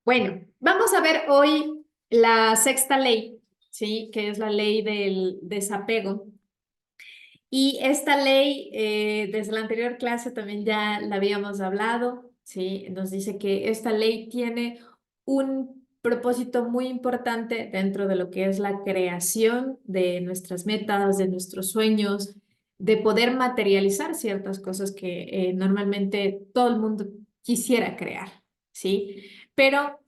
Bueno, vamos a ver hoy la sexta ley, ¿sí? Que es la ley del desapego. Y esta ley, desde la anterior clase también ya la habíamos hablado, ¿sí? Nos dice que esta ley tiene un propósito muy importante dentro de lo que es la creación de nuestras metas, de nuestros sueños, de poder materializar ciertas cosas que normalmente todo el mundo quisiera crear, ¿sí? Pero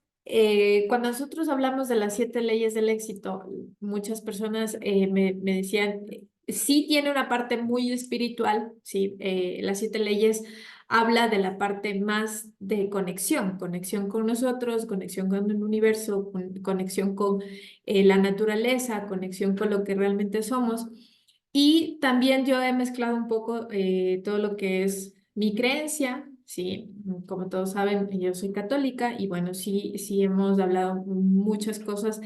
cuando nosotros hablamos de las 7 leyes del éxito, muchas personas me decían, sí tiene una parte muy espiritual, sí, las 7 leyes habla de la parte más de conexión, conexión con nosotros, conexión con el universo, conexión con la naturaleza, conexión con lo que realmente somos. Y también yo he mezclado un poco todo lo que es mi creencia, sí, como todos saben, yo soy católica y bueno, sí hemos hablado muchas cosas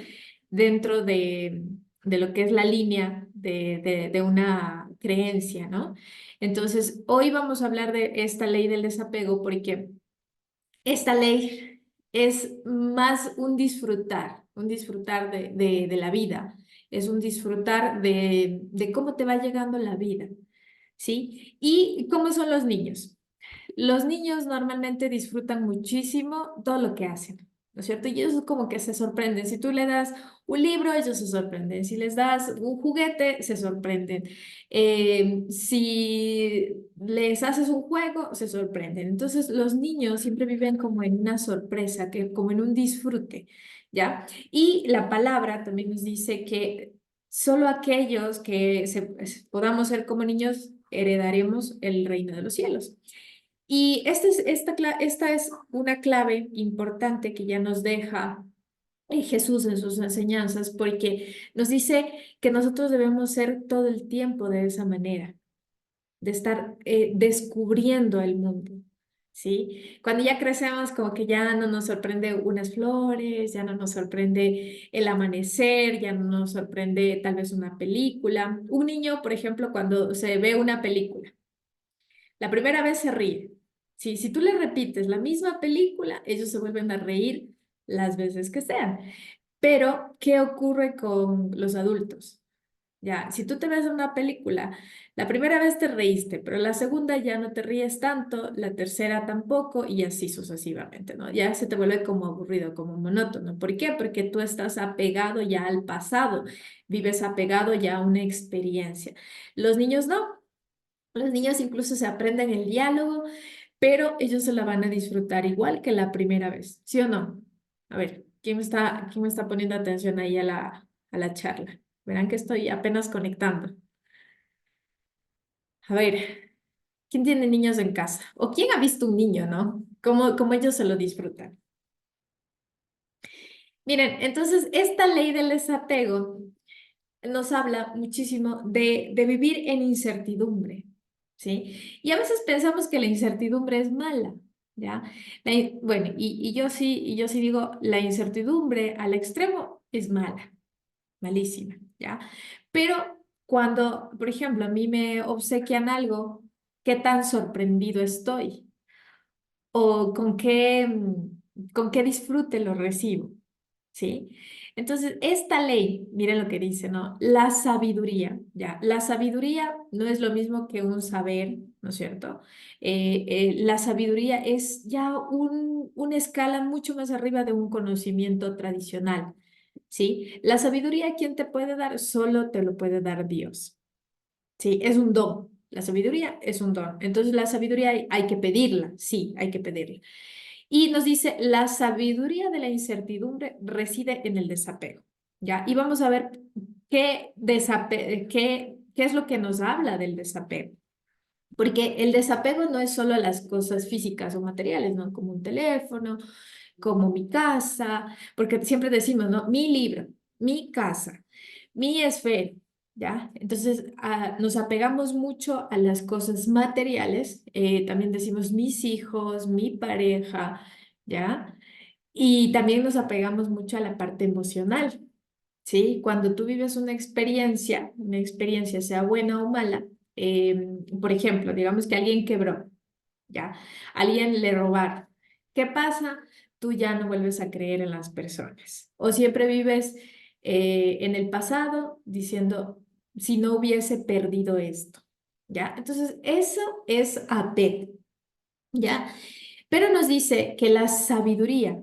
dentro de lo que es la línea de una creencia, ¿no? Entonces, hoy vamos a hablar de esta ley del desapego porque esta ley es más un disfrutar de la vida, es un disfrutar de cómo te va llegando la vida, ¿sí? ¿Y cómo son los niños? Los niños normalmente disfrutan muchísimo todo lo que hacen, ¿no es cierto? Y ellos como que se sorprenden. Si tú le das un libro, ellos se sorprenden. Si les das un juguete, se sorprenden. Si les haces un juego, se sorprenden. Entonces, los niños siempre viven como en una sorpresa, como en un disfrute, ¿ya? Y la palabra también nos dice que solo aquellos que podamos ser como niños heredaremos el reino de los cielos. Y esta es una clave importante que ya nos deja Jesús en sus enseñanzas, porque nos dice que nosotros debemos ser todo el tiempo de esa manera, de estar descubriendo el mundo, ¿sí? Cuando ya crecemos, como que ya no nos sorprende unas flores, ya no nos sorprende el amanecer, ya no nos sorprende tal vez una película. Un niño, por ejemplo, cuando se ve una película, la primera vez se ríe. Sí, si tú le repites la misma película, ellos se vuelven a reír las veces que sean. Pero, ¿qué ocurre con los adultos? Ya, si tú te ves una película, la primera vez te reíste, pero la segunda ya no te ríes tanto, la tercera tampoco, y así sucesivamente, ¿no? Ya se te vuelve como aburrido, como monótono. ¿Por qué? Porque tú estás apegado ya al pasado, vives apegado ya a una experiencia. Los niños no. Los niños incluso se aprenden el diálogo, pero ellos se la van a disfrutar igual que la primera vez, ¿sí o no? A ver, quién me está poniendo atención ahí a la charla? Verán que estoy apenas conectando. A ver, ¿quién tiene niños en casa? ¿O quién ha visto un niño, no? ¿Cómo ellos se lo disfrutan? Miren, entonces esta ley del desapego nos habla muchísimo de vivir en incertidumbre, ¿sí? Y a veces pensamos que la incertidumbre es mala, ¿ya? Bueno, y yo sí digo, la incertidumbre al extremo es mala, malísima, ¿ya? Pero cuando, por ejemplo, a mí me obsequian algo, ¿qué tan sorprendido estoy? ¿O con qué disfrute lo recibo? ¿Sí? Entonces, esta ley, miren lo que dice, ¿no? La sabiduría, ¿ya? La sabiduría no es lo mismo que un saber, ¿no es cierto? La sabiduría es ya una escala mucho más arriba de un conocimiento tradicional, ¿sí? La sabiduría, ¿quién te puede dar? Solo te lo puede dar Dios, ¿sí? Es un don. La sabiduría es un don. Entonces, la sabiduría hay que pedirla, sí, hay que pedirla. Y nos dice, la sabiduría de la incertidumbre reside en el desapego, ¿ya? Y vamos a ver qué es lo que nos habla del desapego. Porque el desapego no es solo a las cosas físicas o materiales, ¿no? Como un teléfono, como mi casa, porque siempre decimos, ¿no? Mi libro, mi casa, mi esfera, ¿ya? Entonces, nos apegamos mucho a las cosas materiales, también decimos mis hijos, mi pareja, ¿ya? Y también nos apegamos mucho a la parte emocional, ¿sí? Cuando tú vives una experiencia sea buena o mala, por ejemplo, digamos que alguien quebró, ¿ya? Alguien le robaron. ¿Qué pasa? Tú ya no vuelves a creer en las personas. O siempre vives en el pasado diciendo, si no hubiese perdido esto, ¿ya? Entonces, eso es apego, ¿ya? Pero nos dice que la sabiduría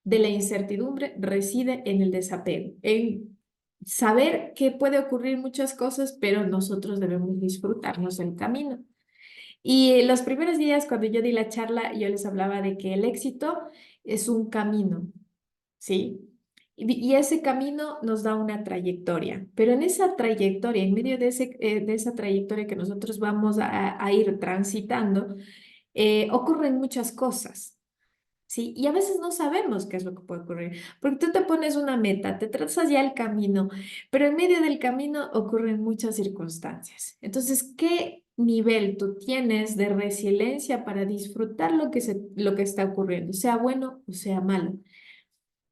de la incertidumbre reside en el desapego, en saber que puede ocurrir muchas cosas, pero nosotros debemos disfrutarnos el camino. Y los primeros días, cuando yo di la charla, yo les hablaba de que el éxito es un camino, ¿sí? Y ese camino nos da una trayectoria, pero en esa trayectoria, en medio de esa trayectoria que nosotros vamos a ir transitando, ocurren muchas cosas. Sí, y a veces no sabemos qué es lo que puede ocurrir, porque tú te pones una meta, te trazas ya el camino, pero en medio del camino ocurren muchas circunstancias. Entonces, ¿qué nivel tú tienes de resiliencia para disfrutar lo que está ocurriendo, sea bueno o sea malo?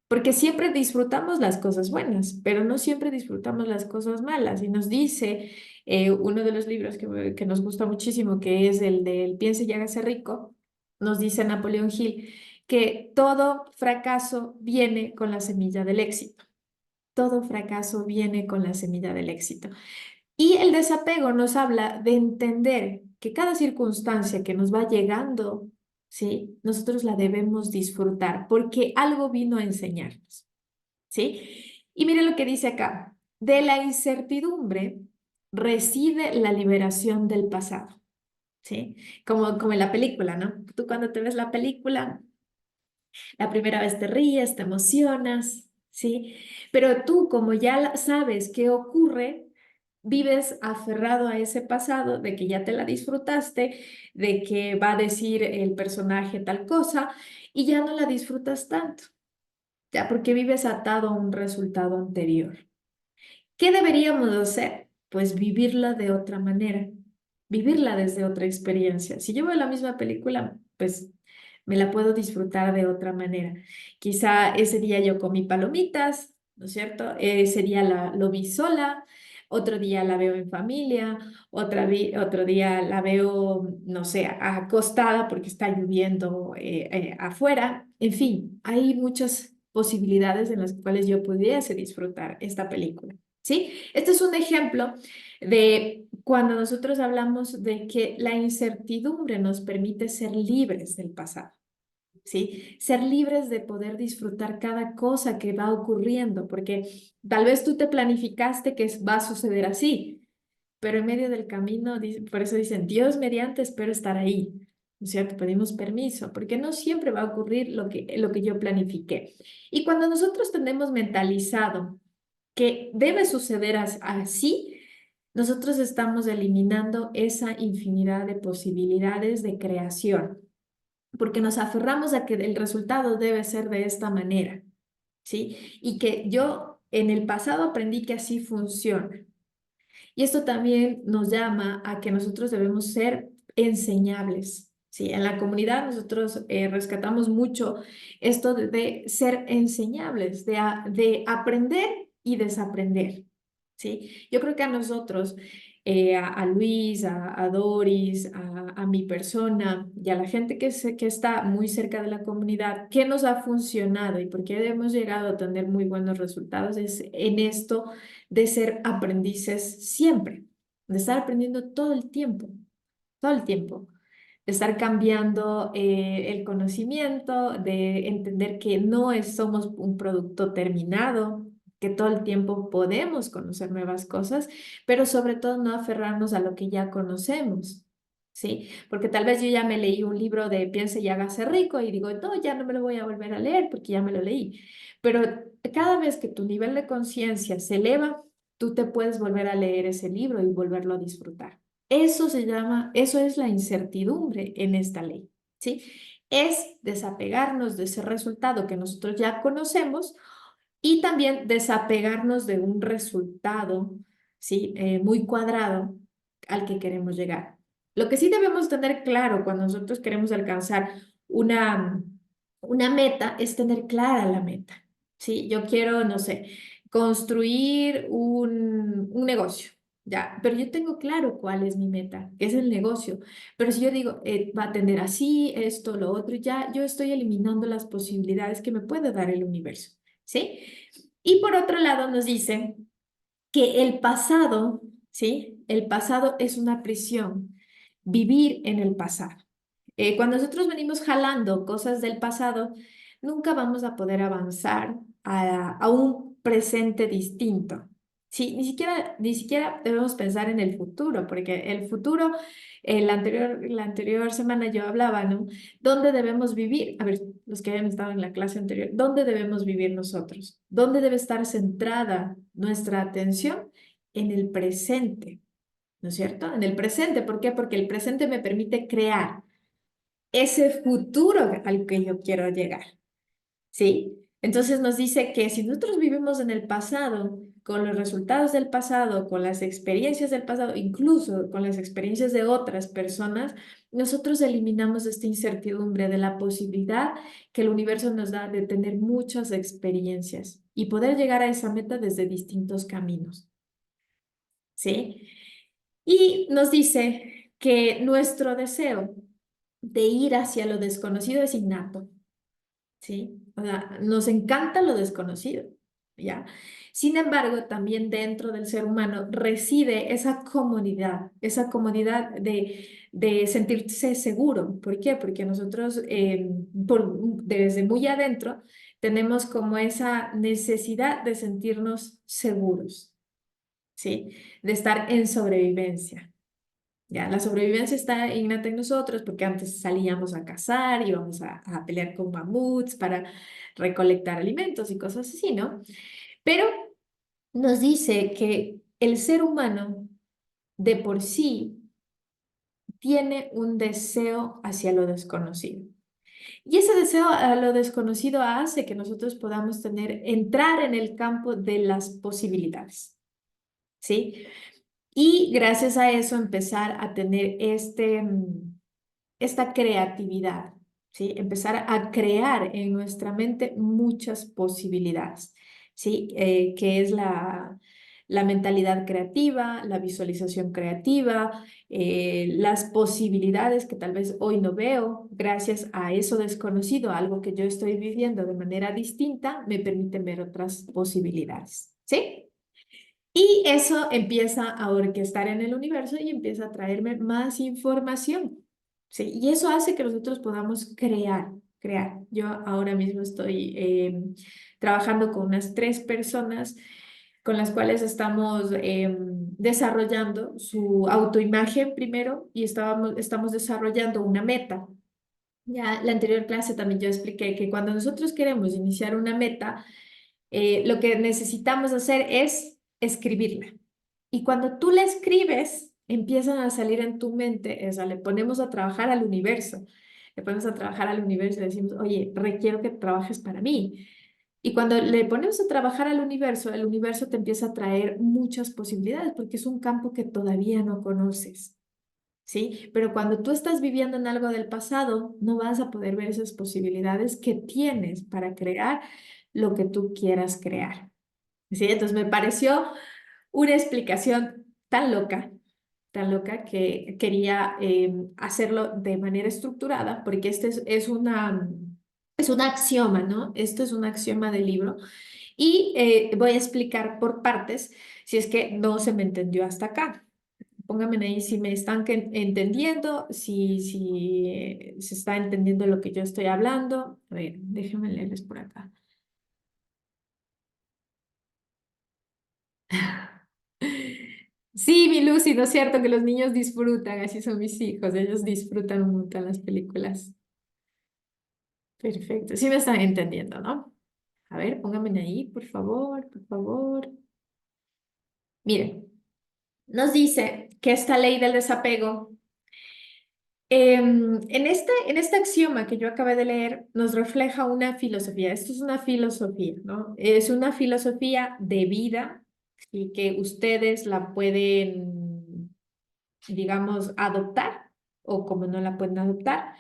Porque siempre disfrutamos las cosas buenas, pero no siempre disfrutamos las cosas malas. Y nos dice uno de los libros que nos gusta muchísimo, que es el del Piense y hágase rico, nos dice Napoleón Hill que todo fracaso viene con la semilla del éxito. Todo fracaso viene con la semilla del éxito. Y el desapego nos habla de entender que cada circunstancia que nos va llegando, ¿sí? Nosotros la debemos disfrutar porque algo vino a enseñarnos, ¿sí? Y mire lo que dice acá. De la incertidumbre reside la liberación del pasado, ¿sí? Como en la película, ¿no? Tú cuando te ves la película, la primera vez te ríes, te emocionas, ¿sí? Pero tú, como ya sabes qué ocurre, vives aferrado a ese pasado, de que ya te la disfrutaste, de que va a decir el personaje tal cosa, y ya no la disfrutas tanto, ya porque vives atado a un resultado anterior. ¿Qué deberíamos hacer? Pues vivirla de otra manera, vivirla desde otra experiencia. Si yo veo la misma película, pues me la puedo disfrutar de otra manera. Quizá ese día yo comí palomitas, ¿no es cierto? Ese día lo vi sola, otro día la veo en familia, otro día la veo, no sé, acostada porque está lloviendo afuera. En fin, hay muchas posibilidades en las cuales yo pudiese disfrutar esta película. ¿Sí? Este es un ejemplo de cuando nosotros hablamos de que la incertidumbre nos permite ser libres del pasado, ¿sí? Ser libres de poder disfrutar cada cosa que va ocurriendo, porque tal vez tú te planificaste que va a suceder así, pero en medio del camino, por eso dicen, Dios mediante, espero estar ahí, ¿no es cierto? Pedimos permiso, porque no siempre va a ocurrir lo que yo planifiqué. Y cuando nosotros tenemos mentalizado que debe suceder así, nosotros estamos eliminando esa infinidad de posibilidades de creación, porque nos aferramos a que el resultado debe ser de esta manera, ¿sí? Y que yo en el pasado aprendí que así funciona. Y esto también nos llama a que nosotros debemos ser enseñables. Sí, en la comunidad nosotros rescatamos mucho esto de ser enseñables, de aprender y desaprender. ¿Sí? Yo creo que a nosotros, a Luis, a Doris, a mi persona y a la gente que está muy cerca de la comunidad, ¿qué nos ha funcionado y por qué hemos llegado a tener muy buenos resultados? Es en esto de ser aprendices siempre, de estar aprendiendo todo el tiempo, de estar cambiando el conocimiento, de entender que somos un producto terminado, que todo el tiempo podemos conocer nuevas cosas, pero sobre todo no aferrarnos a lo que ya conocemos. ¿Sí? Porque tal vez yo ya me leí un libro de Piense y hágase rico y digo, no, ya no me lo voy a volver a leer porque ya me lo leí. Pero cada vez que tu nivel de conciencia se eleva, tú te puedes volver a leer ese libro y volverlo a disfrutar. Eso es la incertidumbre en esta ley, ¿sí? Es desapegarnos de ese resultado que nosotros ya conocemos y también desapegarnos de un resultado, ¿sí? Muy cuadrado al que queremos llegar. Lo que sí debemos tener claro cuando nosotros queremos alcanzar una Una meta es tener clara la meta, ¿sí? Yo quiero, no sé, construir un negocio, ya, pero yo tengo claro cuál es mi meta, que es el negocio. Pero si yo digo, va a tener así, esto, lo otro, ya yo estoy eliminando las posibilidades que me puede dar el universo, ¿sí? Y por otro lado nos dice que el pasado, ¿sí? El pasado es una prisión, vivir en el pasado. Cuando nosotros venimos jalando cosas del pasado, nunca vamos a poder avanzar a un presente distinto. Sí, ni siquiera debemos pensar en el futuro, porque el futuro, la anterior semana yo hablaba, ¿no? ¿Dónde debemos vivir? A ver, los que hayan estado en la clase anterior, ¿dónde debemos vivir nosotros? ¿Dónde debe estar centrada nuestra atención? En el presente, ¿no es cierto? En el presente, ¿por qué? Porque el presente me permite crear ese futuro al que yo quiero llegar, ¿sí? Entonces nos dice que si nosotros vivimos en el pasado, con los resultados del pasado, con las experiencias del pasado, incluso con las experiencias de otras personas, nosotros eliminamos esta incertidumbre de la posibilidad que el universo nos da de tener muchas experiencias y poder llegar a esa meta desde distintos caminos, ¿sí? Y nos dice que nuestro deseo de ir hacia lo desconocido es innato, ¿sí? O sea, nos encanta lo desconocido, ¿ya? Sin embargo, también dentro del ser humano reside esa comodidad de sentirse seguro. ¿Por qué? Porque nosotros desde muy adentro tenemos como esa necesidad de sentirnos seguros, ¿sí? De estar en sobrevivencia. Ya, la sobrevivencia está innata en nosotros porque antes salíamos a cazar, íbamos a pelear con mamuts para recolectar alimentos y cosas así, ¿no? Pero nos dice que el ser humano de por sí tiene un deseo hacia lo desconocido. Y ese deseo a lo desconocido hace que nosotros podamos entrar en el campo de las posibilidades, ¿sí? Y gracias a eso empezar a tener esta creatividad, ¿sí? Empezar a crear en nuestra mente muchas posibilidades, ¿sí? Que es la mentalidad creativa, la visualización creativa, las posibilidades que tal vez hoy no veo, gracias a eso desconocido, algo que yo estoy viviendo de manera distinta, me permiten ver otras posibilidades, ¿sí? Y eso empieza a orquestar en el universo y empieza a traerme más información, ¿sí? Y eso hace que nosotros podamos crear. Yo ahora mismo estoy trabajando con unas 3 personas con las cuales estamos desarrollando su autoimagen primero y estamos desarrollando una meta. Ya la anterior clase también yo expliqué que cuando nosotros queremos iniciar una meta, lo que necesitamos hacer es escribirla. Y cuando tú la escribes, empiezan a salir en tu mente, o sea, le ponemos a trabajar al universo. Le ponemos a trabajar al universo y decimos, oye, requiero que trabajes para mí. Y cuando le ponemos a trabajar al universo, el universo te empieza a traer muchas posibilidades porque es un campo que todavía no conoces. ¿Sí? Pero cuando tú estás viviendo en algo del pasado, no vas a poder ver esas posibilidades que tienes para crear lo que tú quieras crear. ¿Sí? Entonces me pareció una explicación tan loca que quería hacerlo de manera estructurada, porque este es un axioma, ¿no? Esto es un axioma del libro. Y voy a explicar por partes si es que no se me entendió hasta acá. Pónganme ahí si me están entendiendo, si se está entendiendo lo que yo estoy hablando. A ver, déjenme leerles por acá. Sí, mi Lucy, ¿no es cierto que los niños disfrutan? Así son mis hijos, ellos disfrutan un montón las películas. Perfecto, sí me están entendiendo, ¿no? A ver, pónganme ahí, por favor, por favor. Miren, nos dice que esta ley del desapego, en este axioma que yo acabé de leer, nos refleja una filosofía. Esto es una filosofía, ¿no? Es una filosofía de vida y que ustedes la pueden, digamos, adoptar o como no la pueden adoptar,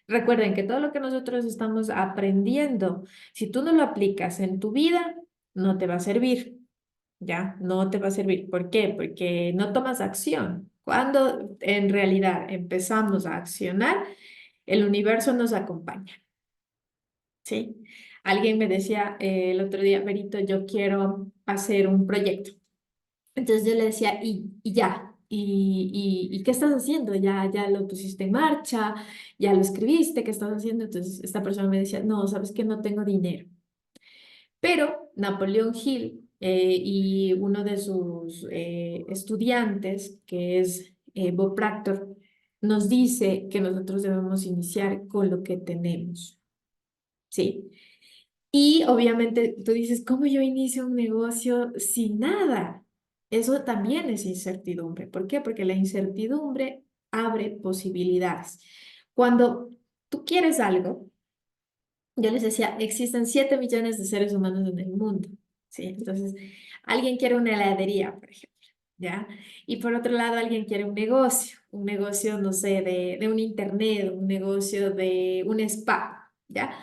Recuerden que todo lo que nosotros estamos aprendiendo, si tú no lo aplicas en tu vida, no te va a servir, ¿ya? No te va a servir. ¿Por qué? Porque no tomas acción. Cuando en realidad empezamos a accionar, el universo nos acompaña, ¿sí? Alguien me decía el otro día, Berito, yo quiero hacer un proyecto. Entonces yo le decía, y ya, y ¿qué estás haciendo? Ya lo pusiste en marcha, ya lo escribiste, ¿qué estás haciendo? Entonces esta persona me decía, no, sabes que no tengo dinero. Pero Napoleón Hill y uno de sus estudiantes, que es Bob Proctor, nos dice que nosotros debemos iniciar con lo que tenemos, ¿sí? Y obviamente tú dices, ¿cómo yo inicio un negocio sin nada? Eso también es incertidumbre. ¿Por qué? Porque la incertidumbre abre posibilidades. Cuando tú quieres algo, yo les decía, existen 7 millones de seres humanos en el mundo, ¿sí? Entonces, alguien quiere una heladería, por ejemplo, ¿ya? Y por otro lado, alguien quiere un negocio, no sé, de un internet, un negocio de un spa, ¿ya?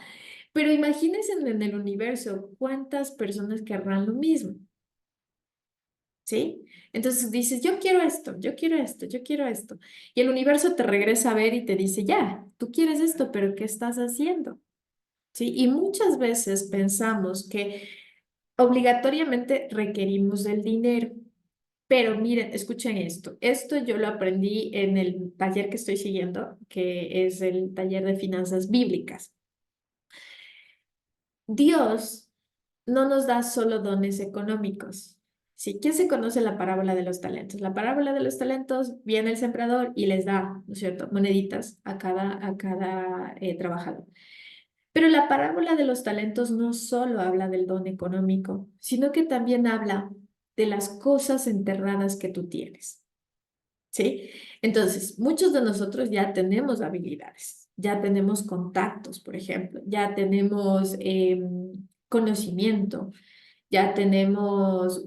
Pero imagínense en el universo cuántas personas querrán lo mismo, ¿sí? Entonces dices, yo quiero esto, yo quiero esto, yo quiero esto. Y el universo te regresa a ver y te dice, ya, tú quieres esto, pero ¿qué estás haciendo? ¿Sí? Y muchas veces pensamos que obligatoriamente requerimos el dinero. Pero miren, escuchen esto. Esto yo lo aprendí en el taller que estoy siguiendo, que es el taller de finanzas bíblicas. Dios no nos da solo dones económicos. ¿Sí? ¿Quién se conoce la parábola de los talentos? La parábola de los talentos, viene el sembrador y les da, ¿no es cierto?, moneditas a cada trabajador. Pero la parábola de los talentos no solo habla del don económico, sino que también habla de las cosas enterradas que tú tienes. ¿Sí? Entonces, muchos de nosotros ya tenemos habilidades, ya tenemos contactos, por ejemplo, ya tenemos conocimiento, ya tenemos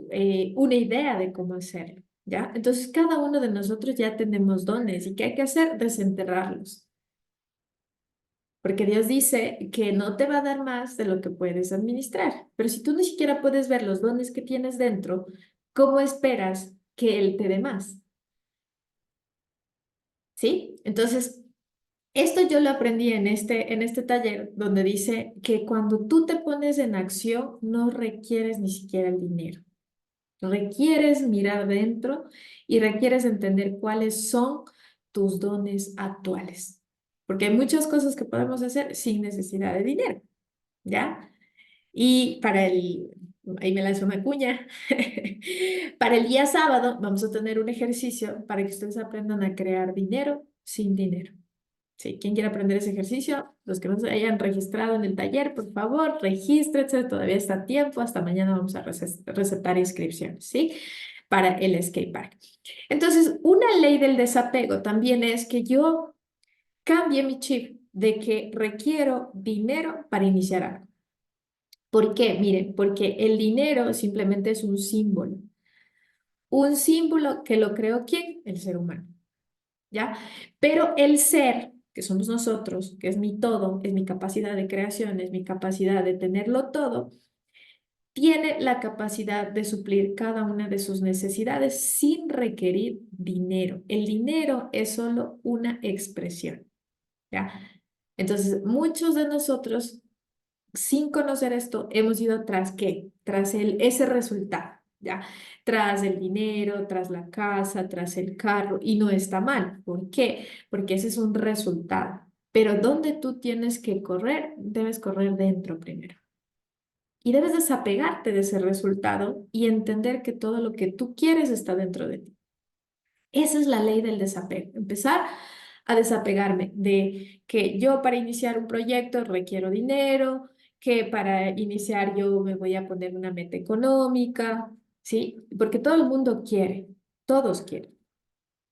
una idea de cómo hacerlo, ¿ya? Entonces, cada uno de nosotros ya tenemos dones y ¿qué hay que hacer? Desenterrarlos. Porque Dios dice que no te va a dar más de lo que puedes administrar. Pero si tú ni siquiera puedes ver los dones que tienes dentro, ¿cómo esperas que Él te dé más? ¿Sí? Entonces, esto yo lo aprendí en este taller donde dice que cuando tú te pones en acción, no requieres ni siquiera el dinero. Requieres mirar dentro y requieres entender cuáles son tus dones actuales. Porque hay muchas cosas que podemos hacer sin necesidad de dinero, ¿ya? Y ahí me lanzo una cuña, para el día sábado vamos a tener un ejercicio para que ustedes aprendan a crear dinero sin dinero. Sí, ¿quién quiere aprender ese ejercicio? Los que no se hayan registrado en el taller, por favor, regístrense, todavía está a tiempo, hasta mañana vamos a recetar inscripciones, ¿sí? Para el skate park. Entonces, una ley del desapego también es que yo cambie mi chip de que requiero dinero para iniciar algo. ¿Por qué? Miren, porque el dinero simplemente es un símbolo. Un símbolo que lo creó ¿quién? El ser humano. ¿Ya? Pero el ser, que somos nosotros, que es mi todo, es mi capacidad de creación, es mi capacidad de tenerlo todo, tiene la capacidad de suplir cada una de sus necesidades sin requerir dinero. El dinero es solo una expresión, ¿ya? Entonces, muchos de nosotros, sin conocer esto, hemos ido tras qué? Tras ese resultado, ¿ya? Tras el dinero, tras la casa, tras el carro, y no está mal. ¿Por qué? Porque ese es un resultado. Pero donde tú tienes que correr, debes correr dentro primero. Y debes desapegarte de ese resultado y entender que todo lo que tú quieres está dentro de ti. Esa es la ley del desapego. Empezar a desapegarme de que yo para iniciar un proyecto requiero dinero, que para iniciar yo me voy a poner una meta económica, ¿sí? Porque todo el mundo quiere, todos quieren,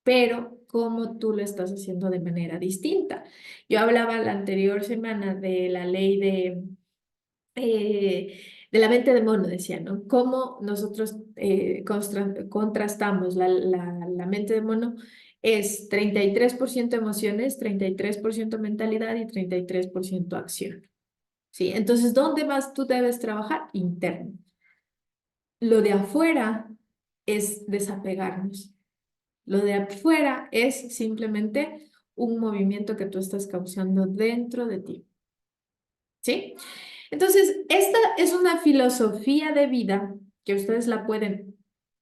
pero cómo tú lo estás haciendo de manera distinta. Yo hablaba la anterior semana de la ley de la mente de mono, decía, ¿no? Cómo nosotros contrastamos la mente de mono es 33% emociones, 33% mentalidad y 33% acción. ¿Sí? Entonces, ¿dónde más tú debes trabajar? Interno. Lo de afuera es desapegarnos. Lo de afuera es simplemente un movimiento que tú estás causando dentro de ti. ¿Sí? Entonces, esta es una filosofía de vida que ustedes la pueden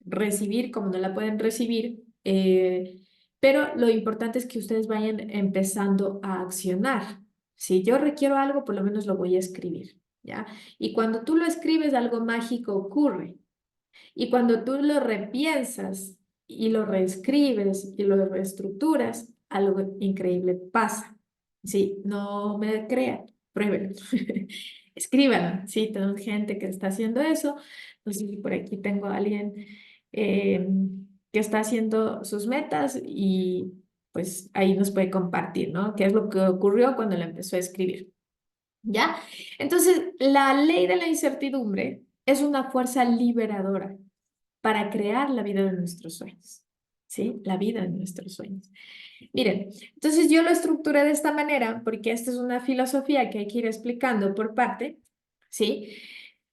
recibir como no la pueden recibir, pero lo importante es que ustedes vayan empezando a accionar. Si yo requiero algo, por lo menos lo voy a escribir, ¿ya? Y cuando tú lo escribes, algo mágico ocurre. Y cuando tú lo repiensas y lo reescribes y lo reestructuras, algo increíble pasa. Sí, no me crean, pruébenlo. Escríbanlo, sí, tengo gente que está haciendo eso. No sé si por aquí tengo a alguien eh, que está haciendo sus metas y pues ahí nos puede compartir, ¿no? ¿Qué es lo que ocurrió cuando lo empezó a escribir? ¿Ya? Entonces, la ley de la incertidumbre es una fuerza liberadora para crear la vida de nuestros sueños. ¿Sí? La vida de nuestros sueños. Miren, entonces yo lo estructuré de esta manera porque esta es una filosofía que hay que ir explicando por parte, ¿sí?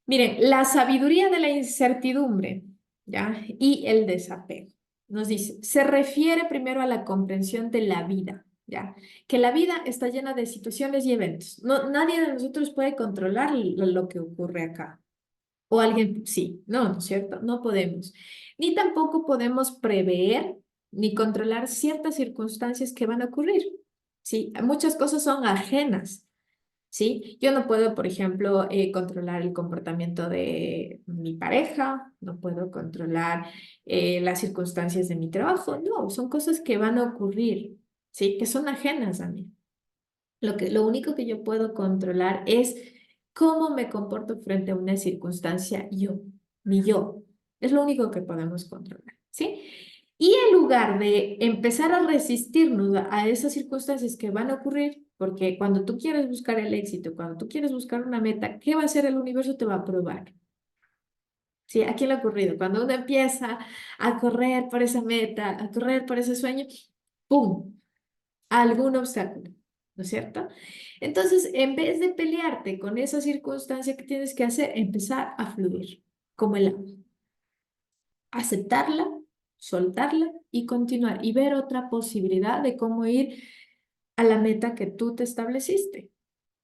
Miren, la sabiduría de la incertidumbre, ¿ya? Y el desapego. Nos dice, se refiere primero a la comprensión de la vida, ¿ya? Que la vida está llena de situaciones y eventos. No, nadie de nosotros puede controlar lo que ocurre acá. O alguien, sí, no, ¿no es cierto? No podemos. Ni tampoco podemos prever ni controlar ciertas circunstancias que van a ocurrir. Sí, muchas cosas son ajenas. Sí, yo no puedo, por ejemplo, controlar el comportamiento de mi pareja, no puedo controlar las circunstancias de mi trabajo. No, son cosas que van a ocurrir, sí, que son ajenas a mí. Lo único que yo puedo controlar es cómo me comporto frente a una circunstancia yo, mi yo. Es lo único que podemos controlar, ¿sí? Y en lugar de empezar a resistirnos a esas circunstancias que van a ocurrir, porque cuando tú quieres buscar el éxito, cuando tú quieres buscar una meta, ¿qué va a hacer el universo? Te va a probar. ¿Sí? ¿A quién le ha ocurrido? Cuando uno empieza a correr por esa meta, a correr por ese sueño, ¡pum! Algún obstáculo, ¿no es cierto? Entonces, en vez de pelearte con esa circunstancia que tienes que hacer, empezar a fluir, como el agua. Aceptarla, soltarla y continuar y ver otra posibilidad de cómo ir a la meta que tú te estableciste.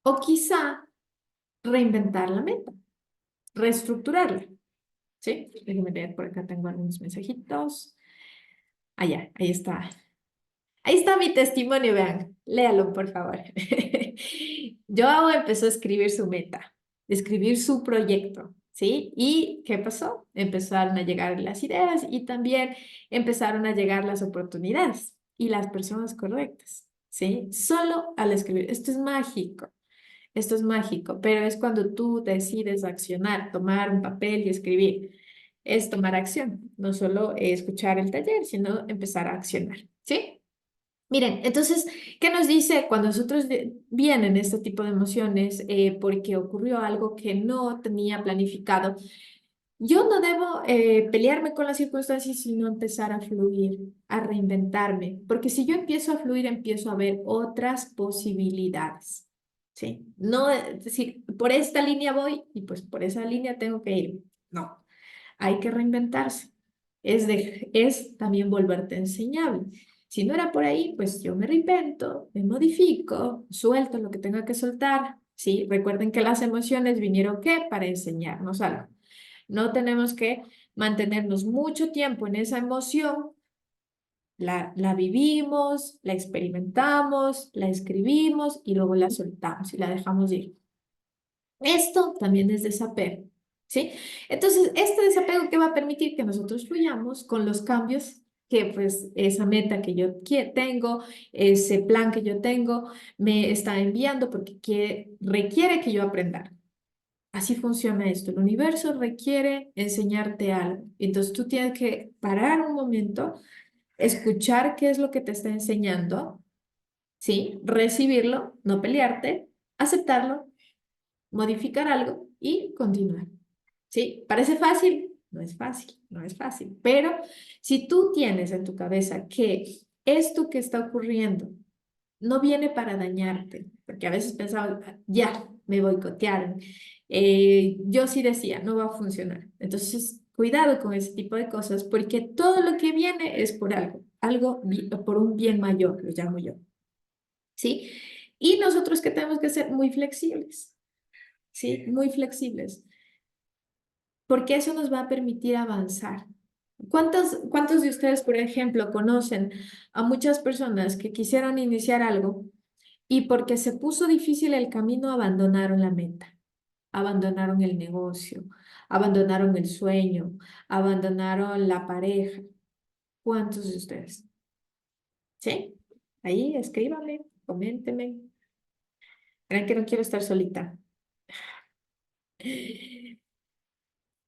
O quizá reinventar la meta, reestructurarla, ¿sí? Déjenme leer, por acá tengo algunos mensajitos. Allá, ahí está. Ahí está mi testimonio, vean, léalo por favor. Joao empezó a escribir su meta, escribir su proyecto, ¿sí? ¿Y qué pasó? Empezaron a llegar las ideas y también empezaron a llegar las oportunidades y las personas correctas, ¿sí? Solo al escribir. Esto es mágico, pero es cuando tú decides accionar, tomar un papel y escribir. Es tomar acción, no solo escuchar el taller, sino empezar a accionar, ¿sí? Miren, entonces, ¿qué nos dice cuando nosotros vienen este tipo de emociones porque ocurrió algo que no tenía planificado? Yo no debo pelearme con las circunstancias, sino empezar a fluir, a reinventarme, porque si yo empiezo a fluir, empiezo a ver otras posibilidades, ¿sí? No es decir, por esta línea voy y pues por esa línea tengo que ir. No, hay que reinventarse. Es también volverte enseñable. Si no era por ahí, pues yo me reinvento, me modifico, suelto lo que tenga que soltar. Sí, recuerden que las emociones vinieron ¿qué? Para enseñarnos algo. No tenemos que mantenernos mucho tiempo en esa emoción. La vivimos, la experimentamos, la escribimos y luego la soltamos y la dejamos ir. Esto también es desapego, ¿sí? Entonces, este desapego que va a permitir que nosotros fluyamos con los cambios que pues esa meta que yo tengo, ese plan que yo tengo, me está enviando porque requiere que yo aprenda. Así funciona esto. El universo requiere enseñarte algo. Entonces tú tienes que parar un momento, escuchar qué es lo que te está enseñando, ¿sí? Recibirlo, no pelearte, aceptarlo, modificar algo y continuar. ¿Sí? ¿Parece fácil? No es fácil, no es fácil. Pero si tú tienes en tu cabeza que esto que está ocurriendo no viene para dañarte, porque a veces pensaba, ya, me boicotearon. Yo sí decía, no va a funcionar. Entonces, cuidado con ese tipo de cosas, porque todo lo que viene es por algo, por un bien mayor, lo llamo yo, ¿sí? Y nosotros que tenemos que ser muy flexibles, ¿sí? Muy flexibles, porque eso nos va a permitir avanzar. ¿Cuántos de ustedes, por ejemplo, conocen a muchas personas que quisieron iniciar algo y porque se puso difícil el camino abandonaron la meta, abandonaron el negocio, abandonaron el sueño, abandonaron la pareja? ¿Cuántos de ustedes? ¿Sí? Ahí, escríbame, coménteme. Verán que no quiero estar solita.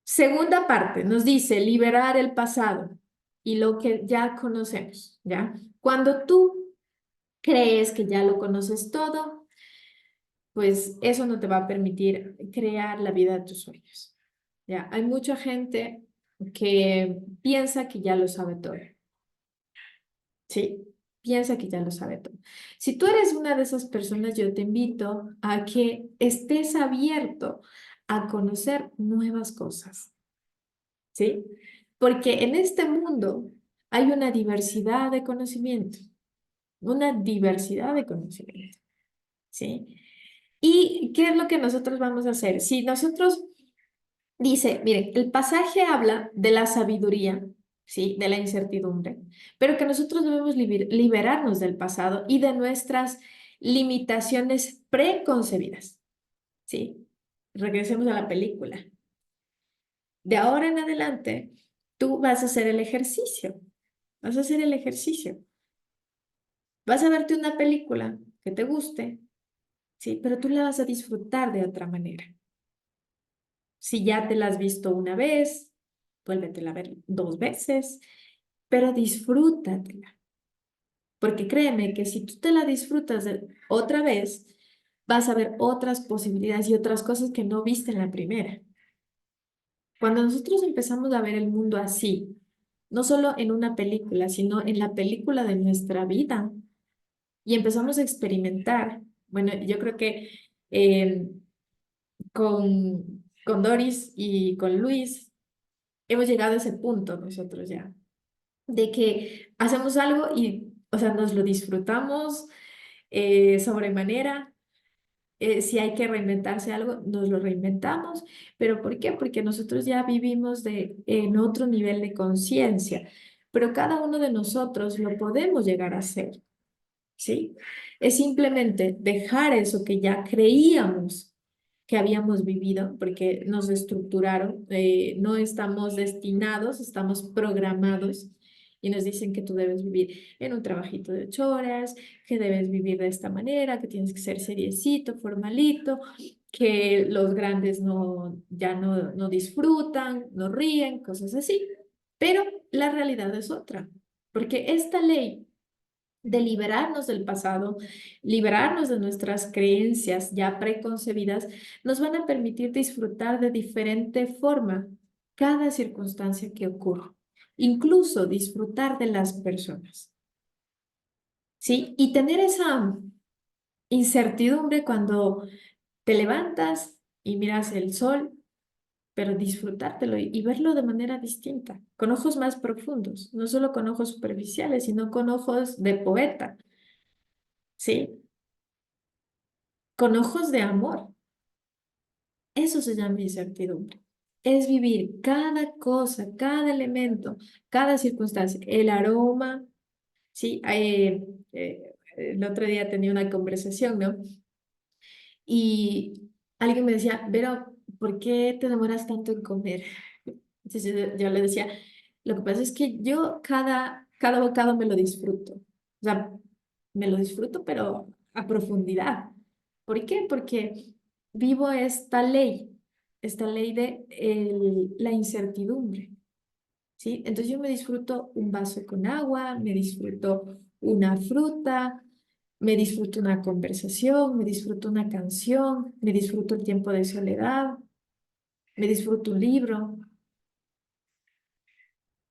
Segunda parte, nos dice liberar el pasado y lo que ya conocemos, ¿ya? Cuando tú crees que ya lo conoces todo, pues eso no te va a permitir crear la vida de tus sueños, ¿ya? Hay mucha gente que piensa que ya lo sabe todo, ¿sí? Piensa que ya lo sabe todo. Si tú eres una de esas personas, yo te invito a que estés abierto a conocer nuevas cosas, ¿sí? Porque en este mundo hay una diversidad de conocimiento, ¿sí? ¿Y qué es lo que nosotros vamos a hacer? Si nosotros, dice, miren, el pasaje habla de la sabiduría, ¿sí? De la incertidumbre, pero que nosotros debemos liberarnos del pasado y de nuestras limitaciones preconcebidas, ¿sí? Regresemos a la película. De ahora en adelante, tú vas a hacer el ejercicio. Vas a hacer el ejercicio. Vas a verte una película que te guste, sí, pero tú la vas a disfrutar de otra manera. Si ya te la has visto una vez, vuélvetela a ver 2 veces, pero disfrútatela. Porque créeme que si tú te la disfrutas otra vez, vas a ver otras posibilidades y otras cosas que no viste en la primera. Cuando nosotros empezamos a ver el mundo así, no solo en una película, sino en la película de nuestra vida, y empezamos a experimentar. Bueno, yo creo que eh, con Doris y con Luis hemos llegado a ese punto nosotros ya, de que hacemos algo y, o sea, nos lo disfrutamos sobremanera. Si hay que reinventarse algo, nos lo reinventamos. ¿Pero por qué? Porque nosotros ya vivimos en otro nivel de conciencia, pero cada uno de nosotros lo podemos llegar a hacer. ¿Sí? Es simplemente dejar eso que ya creíamos que habíamos vivido, porque nos estructuraron, no estamos destinados, estamos programados y nos dicen que tú debes vivir en un trabajito de 8 horas, que debes vivir de esta manera, que tienes que ser seriecito, formalito, que los grandes ya no disfrutan, no ríen, cosas así. Pero la realidad es otra, porque esta ley de liberarnos del pasado, liberarnos de nuestras creencias ya preconcebidas, nos van a permitir disfrutar de diferente forma cada circunstancia que ocurra, incluso disfrutar de las personas, ¿sí? Y tener esa incertidumbre cuando te levantas y miras el sol, pero disfrutártelo y verlo de manera distinta, con ojos más profundos, no solo con ojos superficiales, sino con ojos de poeta, ¿sí? Con ojos de amor. Eso se llama incertidumbre. Es vivir cada cosa, cada elemento, cada circunstancia, el aroma, ¿sí? El otro día tenía una conversación, ¿no? Y alguien me decía, Vero, ¿por qué te demoras tanto en comer? Entonces yo le decía, lo que pasa es que yo cada bocado me lo disfruto. O sea, me lo disfruto, pero a profundidad. ¿Por qué? Porque vivo esta ley de la incertidumbre, ¿sí? Entonces yo me disfruto un vaso con agua, me disfruto una fruta, me disfruto una conversación, me disfruto una canción, me disfruto el tiempo de soledad, me disfruto un libro,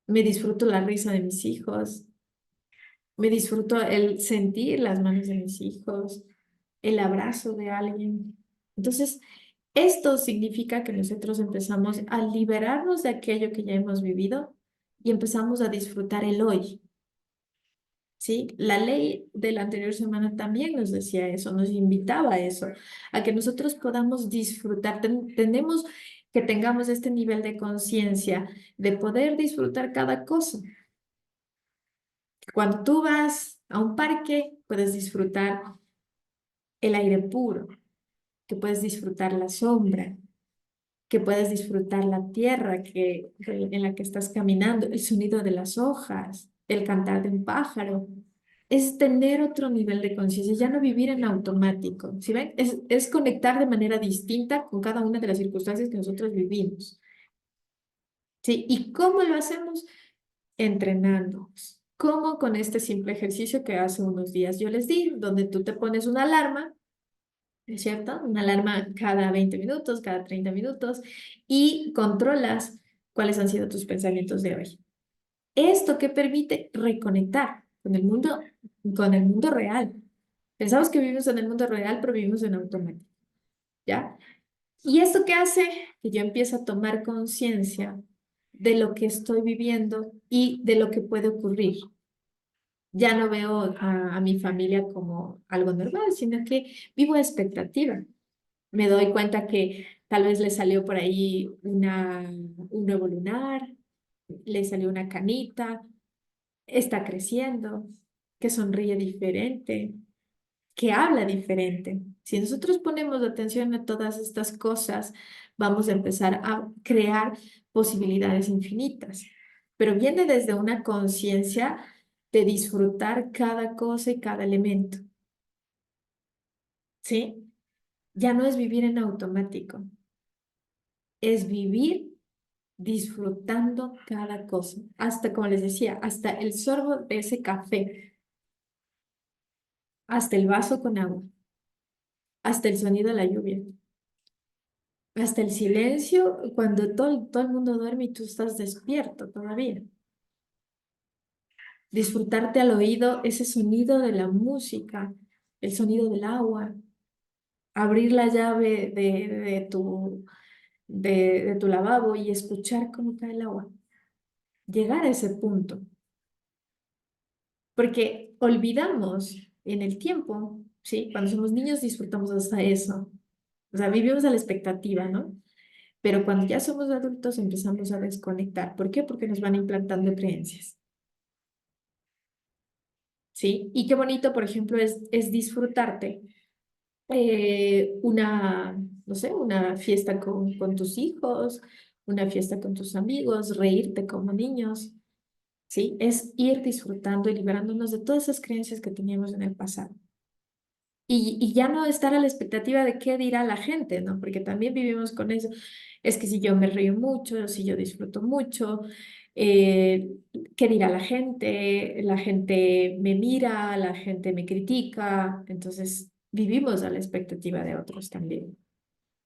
me disfruto la risa de mis hijos, Me disfruto el sentir las manos de mis hijos, el abrazo de alguien. Entonces, esto significa que nosotros empezamos a liberarnos de aquello que ya hemos vivido y empezamos a disfrutar el hoy. ¿Sí? La ley de la anterior semana también nos decía eso, nos invitaba a eso, a que nosotros podamos disfrutar. Tenemos que tengamos este nivel de conciencia de poder disfrutar cada cosa. Cuando tú vas a un parque, puedes disfrutar el aire puro, que puedes disfrutar la sombra, que puedes disfrutar la tierra en la que estás caminando, el sonido de las hojas, el cantar de un pájaro. Es tener otro nivel de conciencia, ya no vivir en automático. ¿Sí ven? Es conectar de manera distinta con cada una de las circunstancias que nosotros vivimos. ¿Sí? ¿Y cómo lo hacemos? Entrenándonos. Como con este simple ejercicio que hace unos días yo les di, donde tú te pones una alarma, ¿es cierto? Una alarma cada 20 minutos, cada 30 minutos, y controlas cuáles han sido tus pensamientos de hoy. Esto que permite reconectar con el mundo real. Pensamos que vivimos en el mundo real, pero vivimos en automático, ¿ya? ¿Y esto qué hace? Que yo empiezo a tomar conciencia de lo que estoy viviendo y de lo que puede ocurrir. Ya no veo a mi familia como algo normal, sino que vivo a expectativa. Me doy cuenta que tal vez le salió por ahí un nuevo lunar, le salió una canita, está creciendo, que sonríe diferente, que habla diferente. Si nosotros ponemos atención a todas estas cosas, vamos a empezar a crear posibilidades infinitas. Pero viene desde una conciencia de disfrutar cada cosa y cada elemento, ¿sí? Ya no es vivir en automático, es vivir disfrutando cada cosa. Hasta, como les decía, hasta el sorbo de ese café, hasta el vaso con agua, hasta el sonido de la lluvia. Hasta el silencio cuando todo el mundo duerme y tú estás despierto todavía. Disfrutarte al oído ese sonido de la música, el sonido del agua, abrir la llave de tu lavabo y escuchar cómo cae el agua. Llegar a ese punto. Porque olvidamos en el tiempo, ¿sí? Cuando somos niños disfrutamos hasta eso. O sea, vivimos a la expectativa, ¿no? Pero cuando ya somos adultos empezamos a desconectar. ¿Por qué? Porque nos van implantando creencias, ¿sí? Y qué bonito, por ejemplo, es disfrutarte no sé, una fiesta con tus hijos, una fiesta con tus amigos, reírte como niños, ¿sí? Es ir disfrutando y liberándonos de todas esas creencias que teníamos en el pasado. Y ya no estar a la expectativa de qué dirá la gente, ¿no? Porque también vivimos con eso. Es que si yo me río mucho, si yo disfruto mucho, eh, ¿qué dirá la gente? La gente me mira, la gente me critica. Entonces, vivimos a la expectativa de otros también.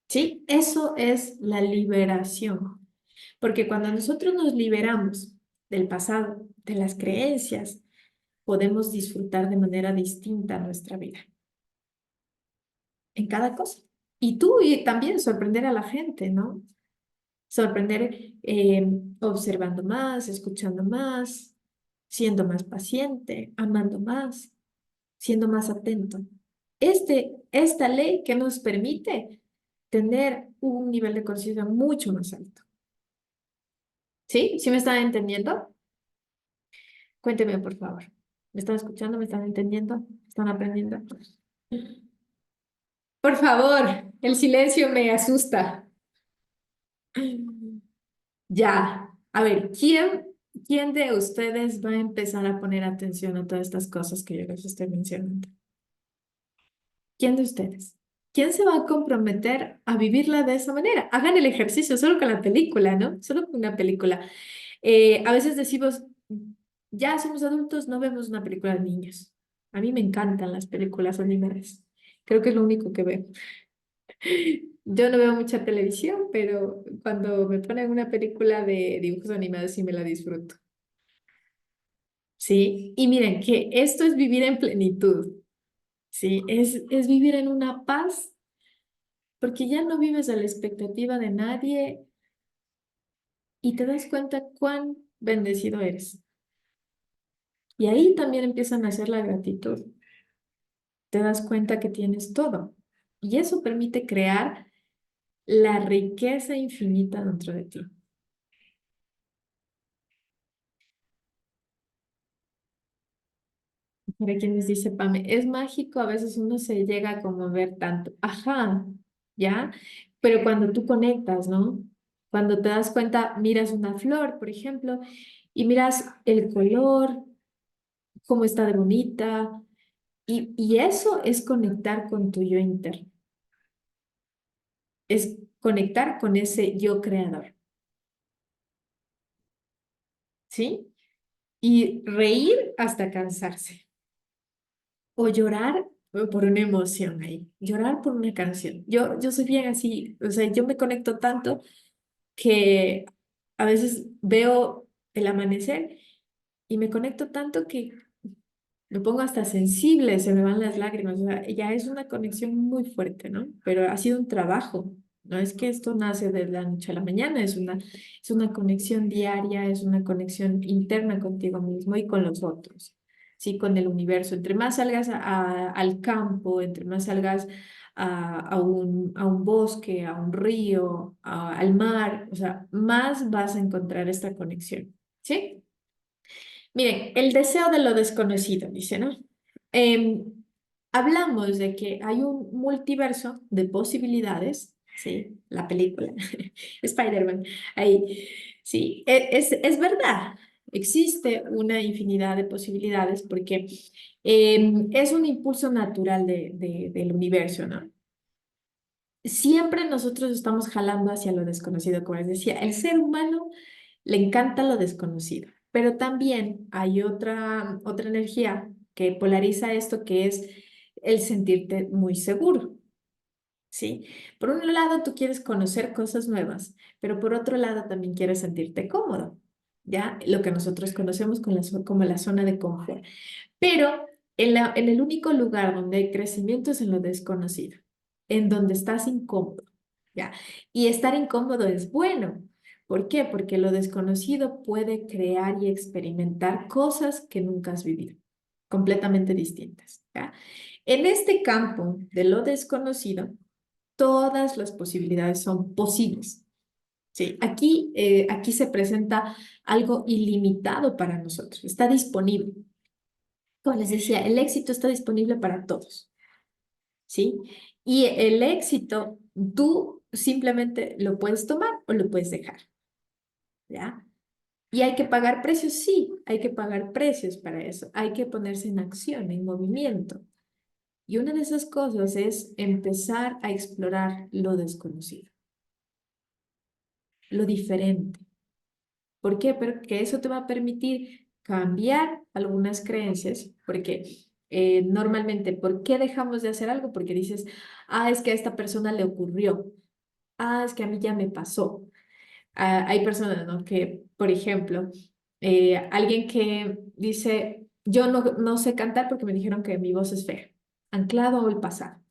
¿Sí? Eso es la liberación. Porque cuando nosotros nos liberamos del pasado, de las creencias, podemos disfrutar de manera distinta nuestra vida en cada cosa. Y tú y también sorprender a la gente, ¿no? Sorprender observando más, escuchando más, siendo más paciente, amando más, siendo más atento. Esta ley que nos permite tener un nivel de conciencia mucho más alto. ¿Sí? ¿Sí me están entendiendo? Cuénteme, por favor. ¿Me están escuchando? ¿Me están entendiendo? ¿Me están aprendiendo? Por favor, el silencio me asusta. Ya, a ver, ¿quién de ustedes va a empezar a poner atención a todas estas cosas que yo les estoy mencionando? ¿Quién de ustedes? ¿Quién se va a comprometer a vivirla de esa manera? Hagan el ejercicio solo con la película, ¿no? Solo con una película. A veces decimos, ya somos adultos, no vemos una película de niños. A mí me encantan las películas animadas. Creo que es lo único que veo. Yo no veo mucha televisión, pero cuando me ponen una película de dibujos animados sí me la disfruto. ¿sí? Y miren que esto es vivir en plenitud, ¿sí? Es vivir en una paz porque ya no vives a la expectativa de nadie y te das cuenta cuán bendecido eres. Y ahí también empieza a nacer la gratitud. Te das cuenta que tienes todo. Y eso permite crear la riqueza infinita dentro de ti. Para quienes dice Pame, es mágico, a veces uno se llega a conmover tanto. Ajá, ¿ya? Pero cuando tú conectas, ¿no? Cuando te das cuenta, miras una flor, por ejemplo, y miras el color, cómo está de bonita, y eso es conectar con tu yo interno, es conectar con ese yo creador, ¿sí? Y reír hasta cansarse. O llorar por una emoción ahí, llorar por una canción. Yo soy bien así, o sea, yo me conecto tanto que a veces veo el amanecer y me conecto tanto que me pongo hasta sensible, se me van las lágrimas, o sea, ya es una conexión muy fuerte, ¿no? Pero ha sido un trabajo, no es que esto nace de la noche a la mañana, es una conexión diaria, es una conexión interna contigo mismo y con los otros, ¿sí? Con el universo. Entre más salgas al campo, entre más salgas a un bosque, a un río, al mar, o sea, más vas a encontrar esta conexión, ¿sí? Miren, el deseo de lo desconocido, dice, ¿no? Em, hablamos de que hay un multiverso de posibilidades, ¿sí? La película, Spider-Man, ahí, sí, es verdad, existe una infinidad de posibilidades porque es un impulso natural del universo, ¿no? Siempre nosotros estamos jalando hacia lo desconocido, como les decía, el ser humano le encanta lo desconocido, pero también hay otra energía que polariza esto, que es el sentirte muy seguro, ¿sí? Por un lado, tú quieres conocer cosas nuevas, pero por otro lado también quieres sentirte cómodo, ¿ya? Lo que nosotros conocemos como la zona de confort. Pero en el único lugar donde hay crecimiento es en lo desconocido, en donde estás incómodo, ¿ya? Y estar incómodo es bueno. ¿Por qué? Porque lo desconocido puede crear y experimentar cosas que nunca has vivido, completamente distintas, ¿ya? En este campo de lo desconocido, todas las posibilidades son posibles. Sí, aquí se presenta algo ilimitado para nosotros, está disponible. Como les decía, el éxito está disponible para todos, ¿sí? Y el éxito, tú simplemente lo puedes tomar o lo puedes dejar, ¿ya? ¿Y hay que pagar precios? Sí, hay que pagar precios para eso. Hay que ponerse en acción, en movimiento. Y una de esas cosas es empezar a explorar lo desconocido, lo diferente. ¿Por qué? Porque eso te va a permitir cambiar algunas creencias, porque normalmente, ¿por qué dejamos de hacer algo? Porque dices, ah, es que a esta persona le ocurrió, ah, es que a mí ya me pasó. Ah, hay personas, ¿no? Que, por ejemplo, alguien que dice, yo no sé cantar porque me dijeron que mi voz es fea, anclado al pasado.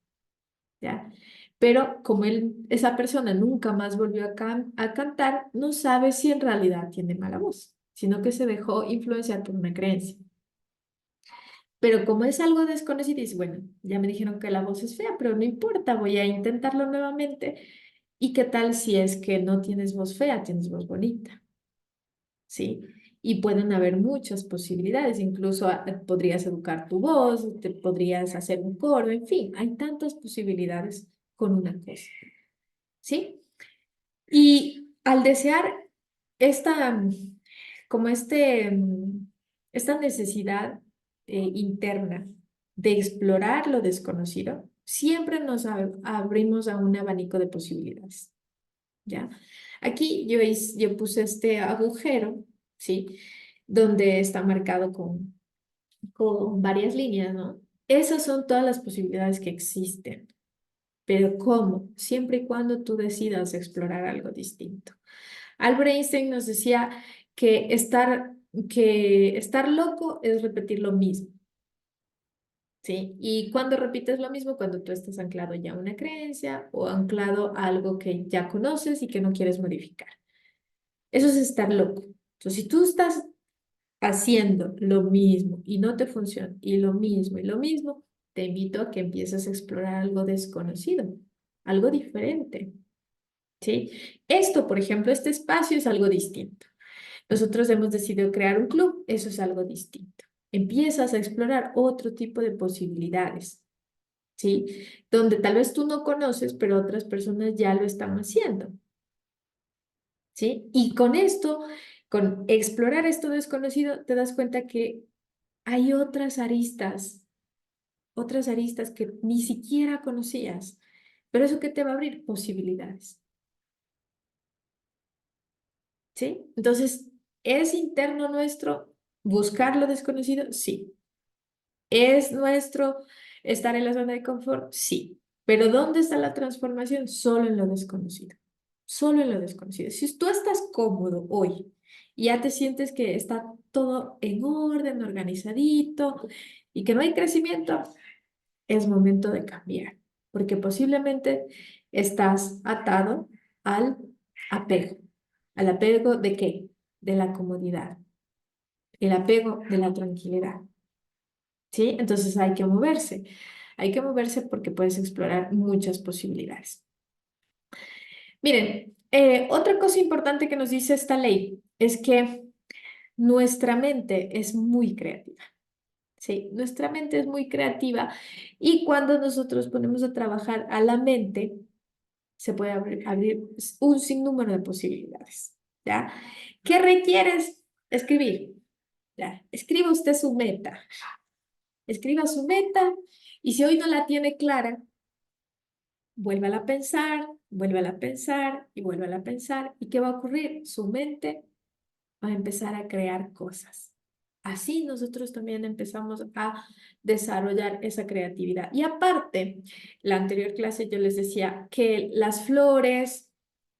¿Ya? Pero como esa persona nunca más volvió a cantar, no sabe si en realidad tiene mala voz, sino que se dejó influenciar por una creencia. Pero como es algo desconocido, dice, bueno, ya me dijeron que la voz es fea, pero no importa, voy a intentarlo nuevamente. ¿Y qué tal si es que no tienes voz fea, tienes voz bonita? ¿Sí? Y pueden haber muchas posibilidades, incluso podrías educar tu voz, te podrías hacer un coro, en fin, hay tantas posibilidades con una cosa. ¿Sí? Y al desear esta, como esta necesidad interna de explorar lo desconocido, siempre nos abrimos a un abanico de posibilidades, ¿ya? Aquí yo puse este agujero, ¿sí? Donde está marcado con varias líneas, ¿no? Esas son todas las posibilidades que existen. Pero ¿cómo? Siempre y cuando tú decidas explorar algo distinto. Albert Einstein nos decía que estar que estar loco es repetir lo mismo, ¿sí? Y cuando repites lo mismo, cuando tú estás anclado ya a una creencia o anclado a algo que ya conoces y que no quieres modificar. Eso es estar loco. Entonces, si tú estás haciendo lo mismo y no te funciona, y lo mismo, te invito a que empieces a explorar algo desconocido, algo diferente, ¿sí? Esto, por ejemplo, este espacio es algo distinto. Nosotros hemos decidido crear un club, eso es algo distinto. Empiezas a explorar otro tipo de posibilidades, ¿sí? Donde tal vez tú no conoces, pero otras personas ya lo están haciendo, ¿sí? Y con esto, con explorar esto desconocido, te das cuenta que hay otras aristas que ni siquiera conocías, pero eso que te va a abrir posibilidades, ¿sí? Entonces, ¿es interno nuestro buscar lo desconocido? Sí. ¿Es nuestro estar en la zona de confort? Sí. Pero ¿dónde está la transformación? Solo en lo desconocido. Solo en lo desconocido. Si tú estás cómodo hoy y ya te sientes que está todo en orden, organizadito y que no hay crecimiento, es momento de cambiar, porque posiblemente estás atado al apego. ¿Al apego de qué? De la comodidad, el apego de la tranquilidad, ¿sí? Entonces hay que moverse porque puedes explorar muchas posibilidades. Miren, otra cosa importante que nos dice esta ley es que nuestra mente es muy creativa. Sí, nuestra mente es muy creativa y cuando nosotros ponemos a trabajar a la mente, se puede abrir un sinnúmero de posibilidades, ¿ya? ¿Qué requieres? Escribir, ¿ya? Escriba usted su meta, escriba su meta y si hoy no la tiene clara, vuélvala a pensar, vuélvala a pensar y vuélvala a pensar. ¿Y qué va a ocurrir? Su mente va a empezar a crear cosas. Así nosotros también empezamos a desarrollar esa creatividad. Y aparte, la anterior clase yo les decía que las flores,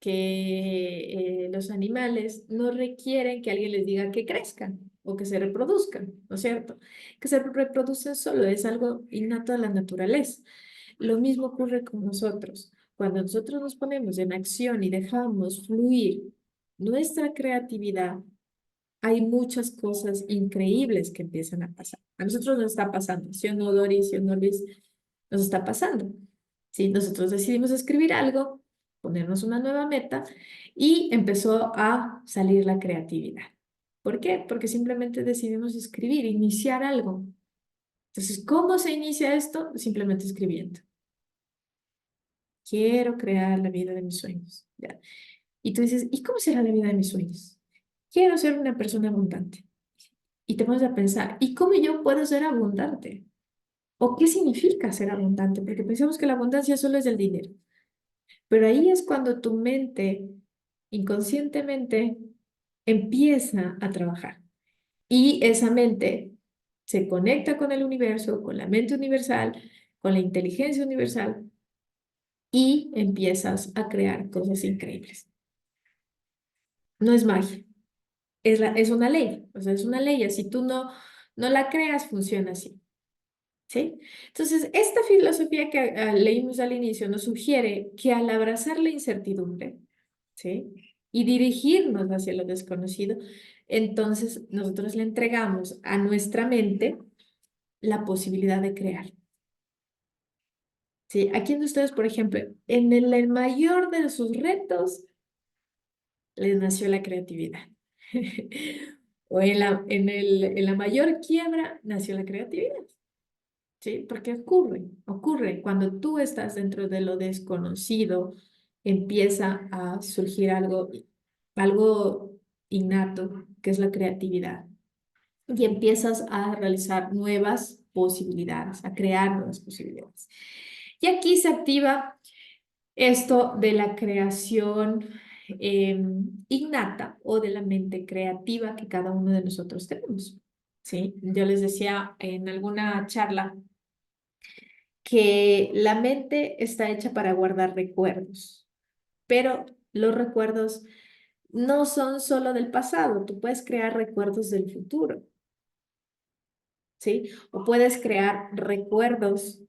que los animales no requieren que alguien les diga que crezcan o que se reproduzcan, ¿no es cierto? Que se reproducen solo, es algo innato a la naturaleza. Lo mismo ocurre con nosotros. Cuando nosotros nos ponemos en acción y dejamos fluir nuestra creatividad, hay muchas cosas increíbles que empiezan a pasar. A nosotros nos está pasando, ¿sí o no, Doris? ¿Sí o no, Luis? Nos está pasando. Sí, nosotros decidimos escribir algo, ponernos una nueva meta y empezó a salir la creatividad. ¿Por qué? Porque simplemente decidimos escribir, iniciar algo. Entonces, ¿cómo se inicia esto? Simplemente escribiendo. Quiero crear la vida de mis sueños. ¿Ya? Y tú dices, ¿y cómo será la vida de mis sueños? Quiero ser una persona abundante. Y te pones a pensar, ¿y cómo yo puedo ser abundante? ¿O qué significa ser abundante? Porque pensamos que la abundancia solo es el dinero. Pero ahí es cuando tu mente inconscientemente empieza a trabajar. Y esa mente se conecta con el universo, con la mente universal, con la inteligencia universal y empiezas a crear cosas increíbles. No es magia, es una ley. O sea, es una ley. Así tú no la creas, funciona así. ¿Sí? Entonces, esta filosofía que leímos al inicio nos sugiere que al abrazar la incertidumbre, ¿sí? Y dirigirnos hacia lo desconocido, entonces nosotros le entregamos a nuestra mente la posibilidad de crear. ¿Sí? ¿A quién de ustedes, por ejemplo, en el mayor de sus retos les nació la creatividad? O en la mayor quiebra nació la creatividad. ¿Sí? Porque ocurre cuando tú estás dentro de lo desconocido, empieza a surgir algo innato, que es la creatividad, y empiezas a realizar nuevas posibilidades, a crear nuevas posibilidades. Y aquí se activa esto de la creación innata o de la mente creativa que cada uno de nosotros tenemos. ¿Sí? Yo les decía en alguna charla que la mente está hecha para guardar recuerdos, pero los recuerdos no son solo del pasado, tú puedes crear recuerdos del futuro, ¿sí? O puedes crear recuerdos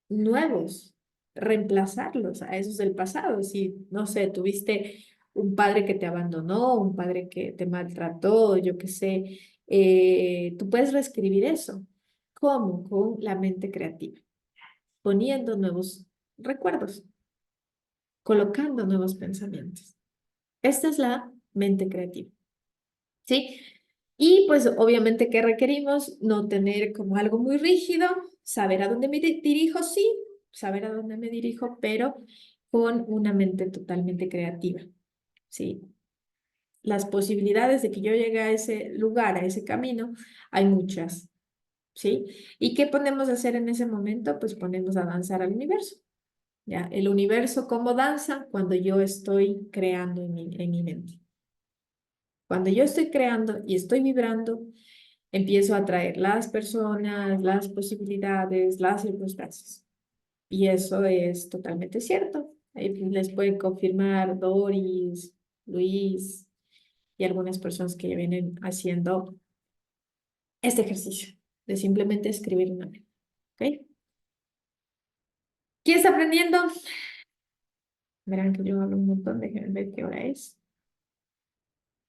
nuevos, reemplazarlos a esos del pasado. Si, no sé, tuviste un padre que te abandonó, un padre que te maltrató, yo qué sé, tú puedes reescribir eso. ¿Cómo? Con la mente creativa, poniendo nuevos recuerdos, colocando nuevos pensamientos. Esta es la mente creativa, ¿sí? Y pues obviamente que requerimos no tener como algo muy rígido, saber a dónde me dirijo, sí, saber a dónde me dirijo, pero con una mente totalmente creativa, ¿sí? Las posibilidades de que yo llegue a ese lugar, a ese camino, hay muchas, ¿sí? ¿Y qué podemos hacer en ese momento? Pues ponemos a danzar al universo, ¿ya? El universo, ¿cómo danza? Cuando yo estoy creando en mi mente. Cuando yo estoy creando y estoy vibrando, empiezo a atraer las personas, las posibilidades, las circunstancias. Y eso es totalmente cierto. Ahí les pueden confirmar Doris, Luis y algunas personas que ya vienen haciendo este ejercicio de simplemente escribir una vez. ¿Ok? ¿Quién está aprendiendo? Verán que yo hablo un montón, déjenme ver qué hora es.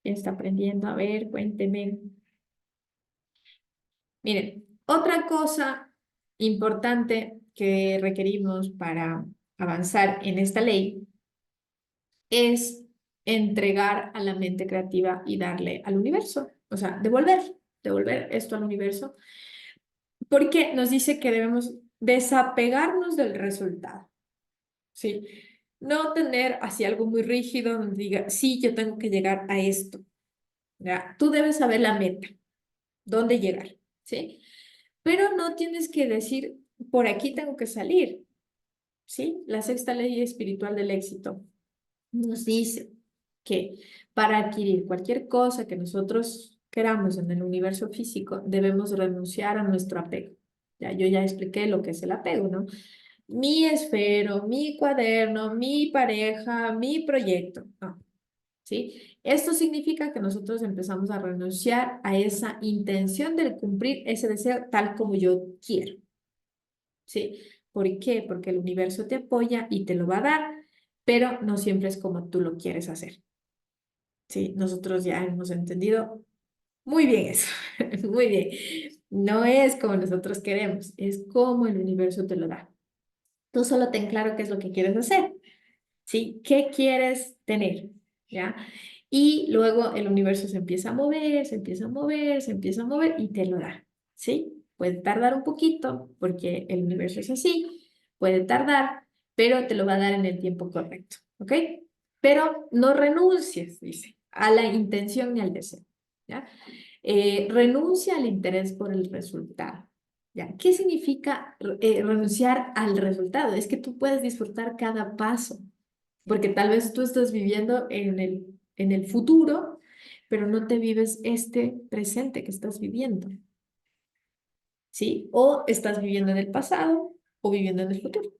¿Quién está aprendiendo? A ver, cuéntenme. Miren, otra cosa importante que requerimos para avanzar en esta ley es entregar a la mente creativa y darle al universo, o sea, devolver esto al universo, porque nos dice que debemos desapegarnos del resultado, ¿sí? No tener así algo muy rígido donde diga, sí, yo tengo que llegar a esto, ¿ya? Tú debes saber la meta, dónde llegar, ¿sí? Pero no tienes que decir, por aquí tengo que salir, ¿sí? La sexta ley espiritual del éxito nos dice que para adquirir cualquier cosa que nosotros queramos en el universo físico, debemos renunciar a nuestro apego. Ya, yo ya expliqué lo que es el apego, ¿no? Mi esfero, mi cuaderno, mi pareja, mi proyecto. No, ¿sí? Esto significa que nosotros empezamos a renunciar a esa intención de cumplir ese deseo tal como yo quiero, ¿sí? ¿Por qué? Porque el universo te apoya y te lo va a dar, pero no siempre es como tú lo quieres hacer. Sí, nosotros ya hemos entendido muy bien eso, muy bien. No es como nosotros queremos, es como el universo te lo da. Tú solo ten claro qué es lo que quieres hacer, ¿sí? ¿Qué quieres tener? ¿Ya? Y luego el universo se empieza a mover, se empieza a mover, se empieza a mover y te lo da, ¿sí? Puede tardar un poquito porque el universo es así, puede tardar, pero te lo va a dar en el tiempo correcto, ¿ok? Pero no renuncies, dice, a la intención ni al deseo, ¿ya? Renuncia al interés por el resultado. ¿Ya? ¿Qué significa renunciar al resultado? Es que tú puedes disfrutar cada paso, porque tal vez tú estás viviendo en el futuro, pero no te vives este presente que estás viviendo, ¿sí? O estás viviendo en el pasado o viviendo en el futuro,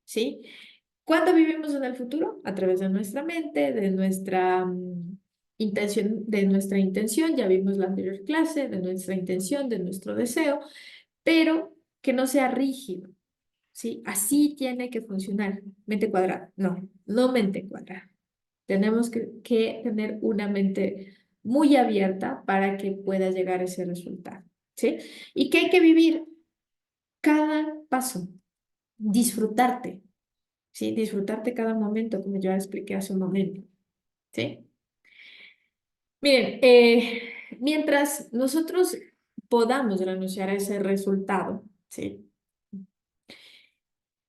¿sí? ¿Cuándo vivimos en el futuro? A través de nuestra mente, de nuestra intención, ya vimos la anterior clase, de nuestra intención, de nuestro deseo, pero que no sea rígido, ¿sí? Así tiene que funcionar. Mente cuadrada. No, no mente cuadrada. Tenemos que tener una mente muy abierta para que pueda llegar a ese resultado, ¿sí? Y que hay que vivir cada paso, disfrutarte, ¿sí? Disfrutarte cada momento, como ya expliqué hace un momento, ¿sí? Miren, mientras nosotros podamos renunciar a ese resultado, ¿sí?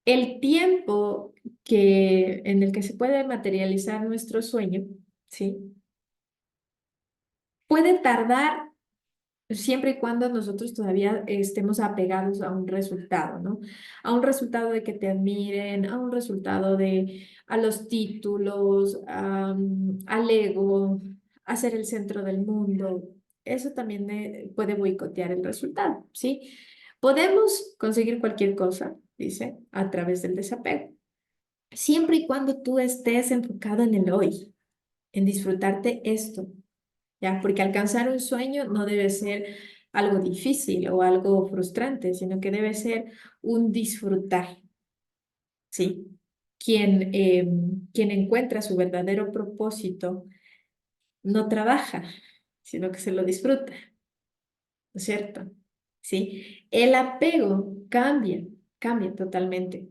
El tiempo en el que se puede materializar nuestro sueño, ¿sí? Puede tardar siempre y cuando nosotros todavía estemos apegados a un resultado, ¿no? A un resultado de que te admiren, a un resultado a los títulos, al ego, a ser el centro del mundo. Eso también puede boicotear el resultado, ¿sí? Podemos conseguir cualquier cosa, dice, a través del desapego, siempre y cuando tú estés enfocado en el hoy. en disfrutarte esto, ¿ya? Porque alcanzar un sueño no debe ser algo difícil o algo frustrante, sino que debe ser un disfrutar, ¿sí? Quien encuentra su verdadero propósito no trabaja, sino que se lo disfruta, ¿no es cierto? ¿Sí? El apego cambia totalmente.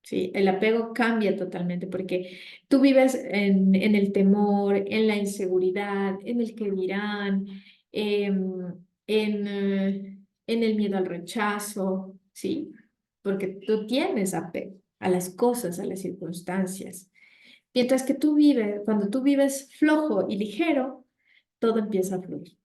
Sí, el apego cambia totalmente porque tú vives en el temor, en la inseguridad, en el que dirán, en el miedo al rechazo, ¿sí? Porque tú tienes apego a las cosas, a las circunstancias. Mientras que cuando tú vives flojo y ligero, todo empieza a fluir,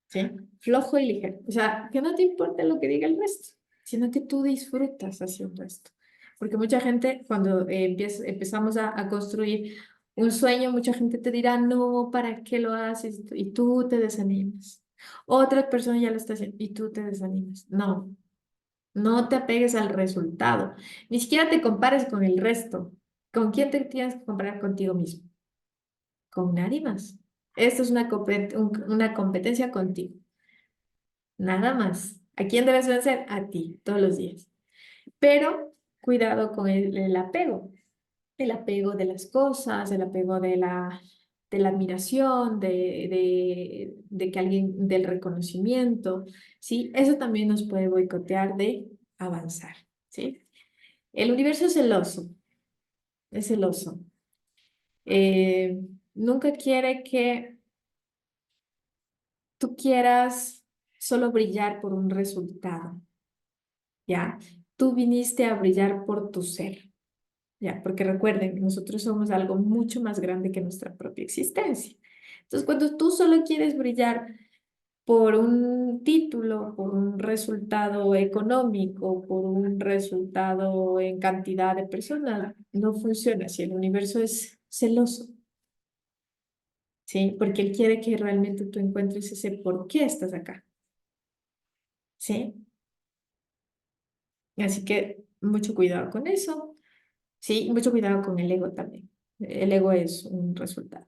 ¿sí? Flojo y ligero. O sea, que no te importa lo que diga el resto, sino que tú disfrutas haciendo esto. Porque mucha gente, cuando empezamos a construir un sueño, mucha gente te dirá, no, ¿para qué lo haces? Y tú te desanimas. Otra persona ya lo está haciendo y tú te desanimas. No, no te apegues al resultado. Ni siquiera te compares con el resto. ¿Con quién te tienes que comparar? Contigo mismo. Con nadie más. Esto es una competencia contigo. Nada más. ¿A quién debes vencer? A ti, todos los días. Pero cuidado con el apego de las cosas, el apego de la admiración, de que alguien, del reconocimiento, ¿sí? Eso también nos puede boicotear de avanzar, ¿sí? El universo es celoso. Eh, Nunca quiere que tú quieras solo brillar por un resultado. ¿Ya? Tú viniste a brillar por tu ser, ¿ya? Porque recuerden, nosotros somos algo mucho más grande que nuestra propia existencia. Entonces, cuando tú solo quieres brillar por un título, por un resultado económico, por un resultado en cantidad de personas, no funciona así. El universo es celoso, ¿sí? Porque él quiere que realmente tú encuentres ese por qué estás acá, ¿sí? Así que mucho cuidado con eso. Sí, y mucho cuidado con el ego también. El ego es un resultado.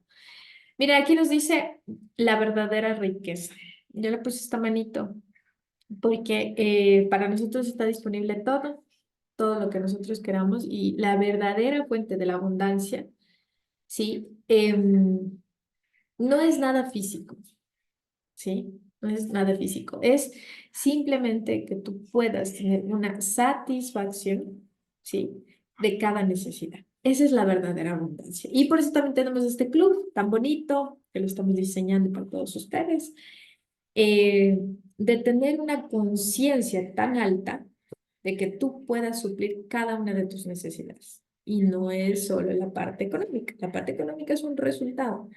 Mira, aquí nos dice la verdadera riqueza. Yo le puse esta manito porque para nosotros está disponible todo lo que nosotros queramos y la verdadera fuente de la abundancia, ¿sí? No es nada físico, ¿sí? No es nada físico. Es simplemente que tú puedas tener una satisfacción, ¿sí? De cada necesidad. Esa es la verdadera abundancia. Y por eso también tenemos este club tan bonito, que lo estamos diseñando para todos ustedes, eh, de tener una conciencia tan alta de que tú puedas suplir cada una de tus necesidades. Y no es solo la parte económica. La parte económica es un resultado.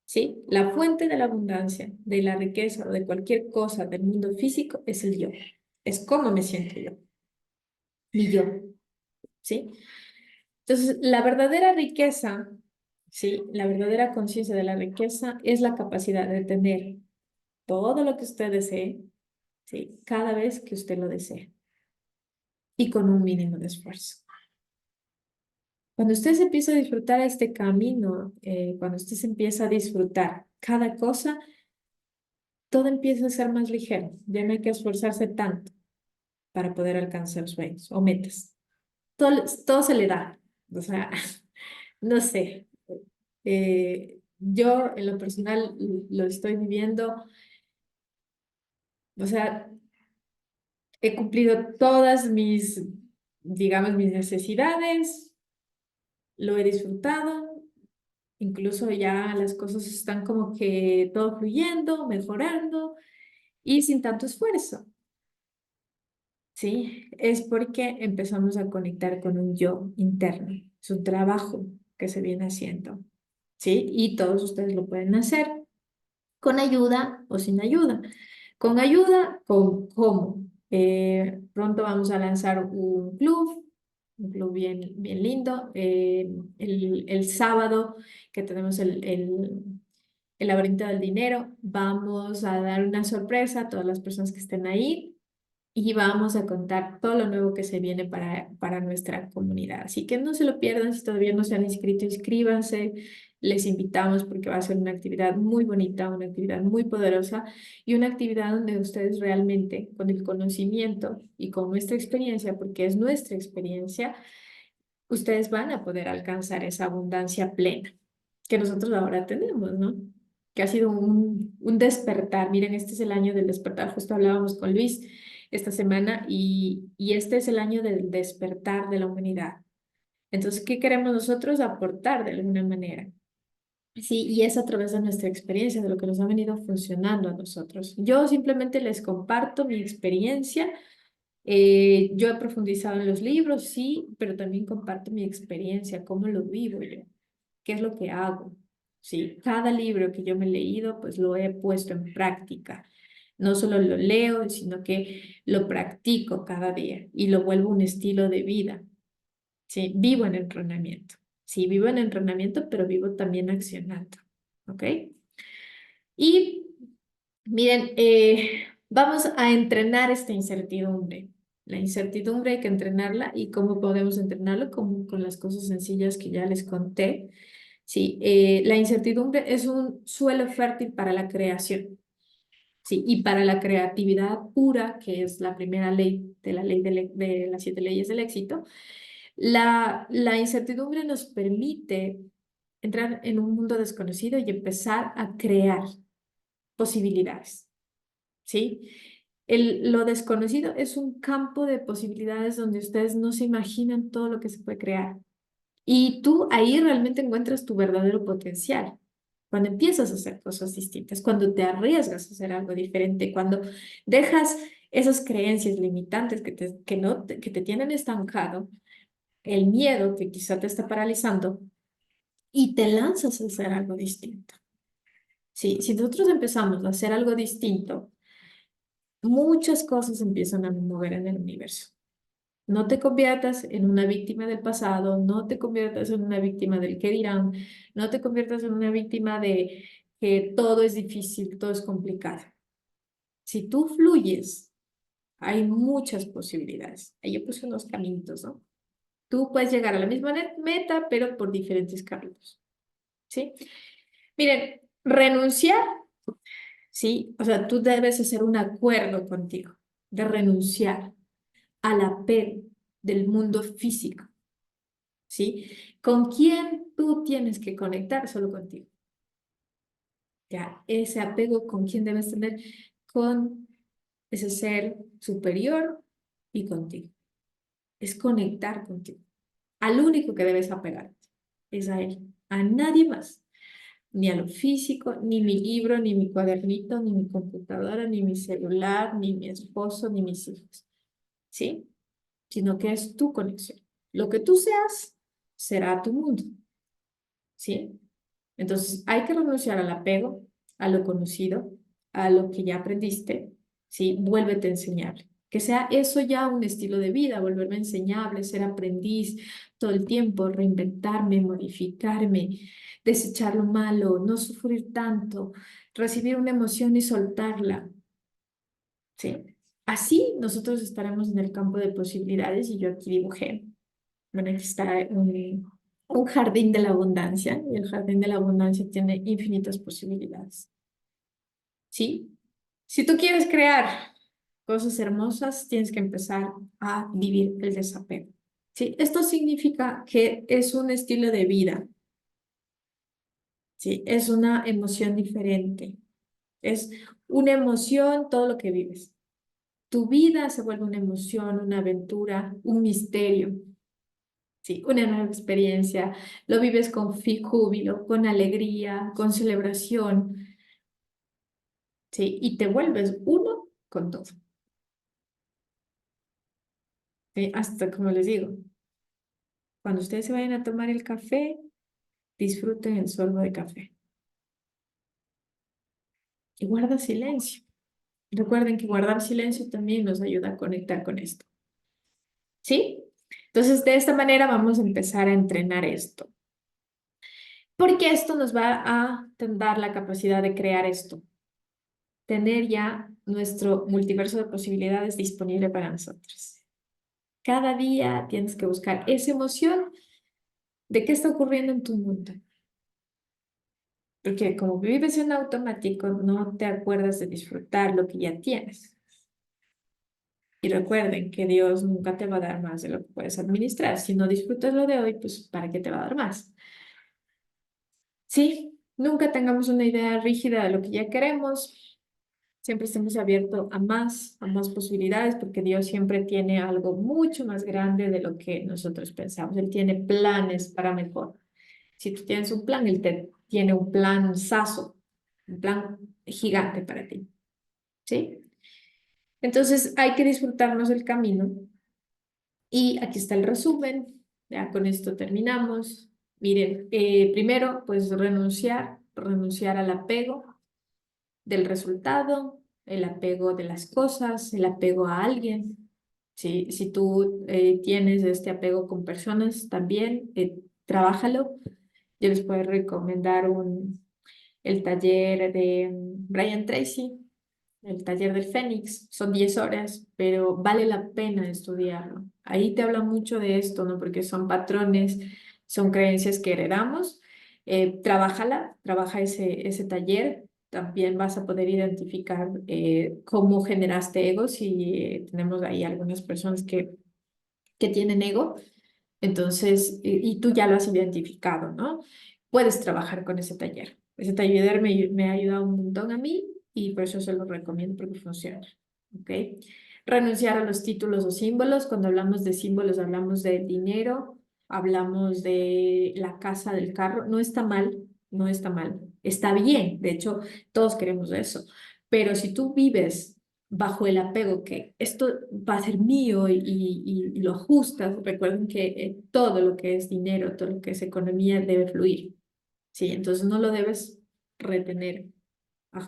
¿Sí? La fuente de la abundancia, de la riqueza o de cualquier cosa del mundo físico es el yo. Es cómo me siento yo, mi yo, ¿sí? Entonces, la verdadera riqueza, ¿sí? La verdadera conciencia de la riqueza es la capacidad de tener todo lo que usted desee, ¿sí? Cada vez que usted lo desee y con un mínimo de esfuerzo. Cuando usted se empieza a disfrutar este camino, cuando usted se empieza a disfrutar cada cosa, todo empieza a ser más ligero. Ya no hay que esforzarse tanto para poder alcanzar sueños o metas. Todo se le da. O sea, no sé. Yo en lo personal lo estoy viviendo. O sea, he cumplido todas digamos, mis necesidades. Lo he disfrutado. Incluso ya las cosas están como que todo fluyendo, mejorando y sin tanto esfuerzo. Sí, es porque empezamos a conectar con un yo interno. Es un trabajo que se viene haciendo. ¿Sí? Y todos ustedes lo pueden hacer con ayuda o sin ayuda. Con ayuda, ¿con cómo? Pronto vamos a lanzar un club bien, bien lindo. El sábado que tenemos el laberinto del dinero, vamos a dar una sorpresa a todas las personas que estén ahí. y vamos a contar todo lo nuevo que se viene para nuestra comunidad. Así que no se lo pierdan, si todavía no se han inscrito, inscríbanse. Les invitamos porque va a ser una actividad muy bonita, una actividad muy poderosa y una actividad donde ustedes realmente, con el conocimiento y con nuestra experiencia, porque es nuestra experiencia, ustedes van a poder alcanzar esa abundancia plena que nosotros ahora tenemos, ¿no? Que ha sido un despertar. Miren, este es el año del despertar. Justo hablábamos con Luis esta semana y este es el año del despertar de la humanidad. Entonces, ¿qué queremos nosotros aportar de alguna manera? Sí, y es a través de nuestra experiencia, de lo que nos ha venido funcionando a nosotros. Yo simplemente les comparto mi experiencia. Yo he profundizado en los libros, sí, pero también comparto mi experiencia, cómo lo vivo yo, qué es lo que hago. Sí, cada libro que yo me he leído, pues lo he puesto en práctica. No solo lo leo, sino que lo practico cada día y lo vuelvo un estilo de vida. Sí, vivo en entrenamiento. Sí, vivo en entrenamiento, pero vivo también accionando. ¿Ok? Y miren, vamos a entrenar esta incertidumbre. La incertidumbre hay que entrenarla y cómo podemos entrenarlo con las cosas sencillas que ya les conté. Sí, la incertidumbre es un suelo fértil para la creación, sí, y para la creatividad pura, que es la primera ley de la ley de las 7 leyes del éxito. La incertidumbre nos permite entrar en un mundo desconocido y empezar a crear posibilidades. ¿Sí? Lo desconocido es un campo de posibilidades donde ustedes no se imaginan todo lo que se puede crear. Y tú ahí realmente encuentras tu verdadero potencial. Cuando empiezas a hacer cosas distintas, cuando te arriesgas a hacer algo diferente, cuando dejas esas creencias limitantes que no, que te tienen estancado, el miedo que quizá te está paralizando, y te lanzas a hacer algo distinto. Sí, si nosotros empezamos a hacer algo distinto, muchas cosas empiezan a mover en el universo. No te conviertas en una víctima del pasado, no te conviertas en una víctima del qué dirán, no te conviertas en una víctima de que todo es difícil, todo es complicado. Si tú fluyes, hay muchas posibilidades. Ahí yo puse unos caminitos, ¿no? Tú puedes llegar a la misma meta, pero por diferentes caminos, ¿sí? Miren, renunciar, ¿sí? O sea, tú debes hacer un acuerdo contigo de renunciar al apego del mundo físico, ¿sí? ¿Con quién tú tienes que conectar? Solo contigo. Ya, ese apego con quién debes tener con ese ser superior y contigo. Es conectar contigo. Al único que debes apegarte es a él, a nadie más. Ni a lo físico, ni mi libro, ni mi cuadernito, ni mi computadora, ni mi celular, ni mi esposo, ni mis hijos. ¿Sí? Sino que es tu conexión. Lo que tú seas será tu mundo, ¿sí? Entonces hay que renunciar al apego, a lo conocido, a lo que ya aprendiste, ¿sí? Vuélvete enseñable. Que sea eso ya un estilo de vida, volverme enseñable, ser aprendiz todo el tiempo, reinventarme, modificarme, desechar lo malo, no sufrir tanto, recibir una emoción y soltarla, ¿sí? Así nosotros estaremos en el campo de posibilidades y yo aquí dibujé. Bueno, aquí está un jardín de la abundancia y el jardín de la abundancia tiene infinitas posibilidades. ¿Sí? Si tú quieres crear cosas hermosas, tienes que empezar a vivir el desapego. ¿Sí? Esto significa que es un estilo de vida. ¿Sí? Es una emoción diferente. Es una emoción todo lo que vives. Tu vida se vuelve una emoción, una aventura, un misterio. Sí, una nueva experiencia. Lo vives con júbilo, con alegría, con celebración, ¿sí? Y te vuelves uno con todo. ¿Sí? Hasta como les digo, cuando ustedes se vayan a tomar el café, disfruten el sorbo de café. Y guarda silencio. Recuerden que guardar silencio también nos ayuda a conectar con esto. ¿Sí? Entonces, de esta manera vamos a empezar a entrenar esto. Porque esto nos va a dar la capacidad de crear esto, tener ya nuestro multiverso de posibilidades disponible para nosotros. Cada día tienes que buscar esa emoción de qué está ocurriendo en tu mundo. Porque como vives en automático, no te acuerdas de disfrutar lo que ya tienes. Y recuerden que Dios nunca te va a dar más de lo que puedes administrar. Si no disfrutas lo de hoy, pues ¿para qué te va a dar más? Sí, nunca tengamos una idea rígida de lo que ya queremos. Siempre estemos abiertos a más posibilidades, porque Dios siempre tiene algo mucho más grande de lo que nosotros pensamos. Él tiene planes para mejor. Si tú tienes un plan, Él te tiene un plan saso, un plan gigante para ti. ¿Sí? Entonces hay que disfrutarnos del camino. Y aquí está el resumen. Ya con esto terminamos. Miren, primero, pues renunciar al apego del resultado, el apego de las cosas, el apego a alguien. ¿Sí? Si tú tienes este apego con personas, también trabájalo. Yo les puedo recomendar el taller de Brian Tracy, el taller del Fénix. Son 10 horas, pero vale la pena estudiarlo. Ahí te habla mucho de esto, ¿no? Porque son patrones, son creencias que heredamos. Trabaja ese taller. También vas a poder identificar cómo generaste ego, si tenemos ahí algunas personas que tienen ego. Entonces, y tú ya lo has identificado, ¿no? Puedes trabajar con ese taller. Ese taller me ha ayudado un montón a mí y por eso se lo recomiendo porque funciona, ¿ok? Renunciar a los títulos o símbolos. Cuando hablamos de símbolos, hablamos de dinero, hablamos de la casa, del carro. No está mal, no está mal. Está bien, de hecho, todos queremos eso. Pero si tú vives bajo el apego que esto va a ser mío y lo ajustas, recuerden que todo lo que es dinero, todo lo que es economía debe fluir, ¿sí? Entonces no lo debes retener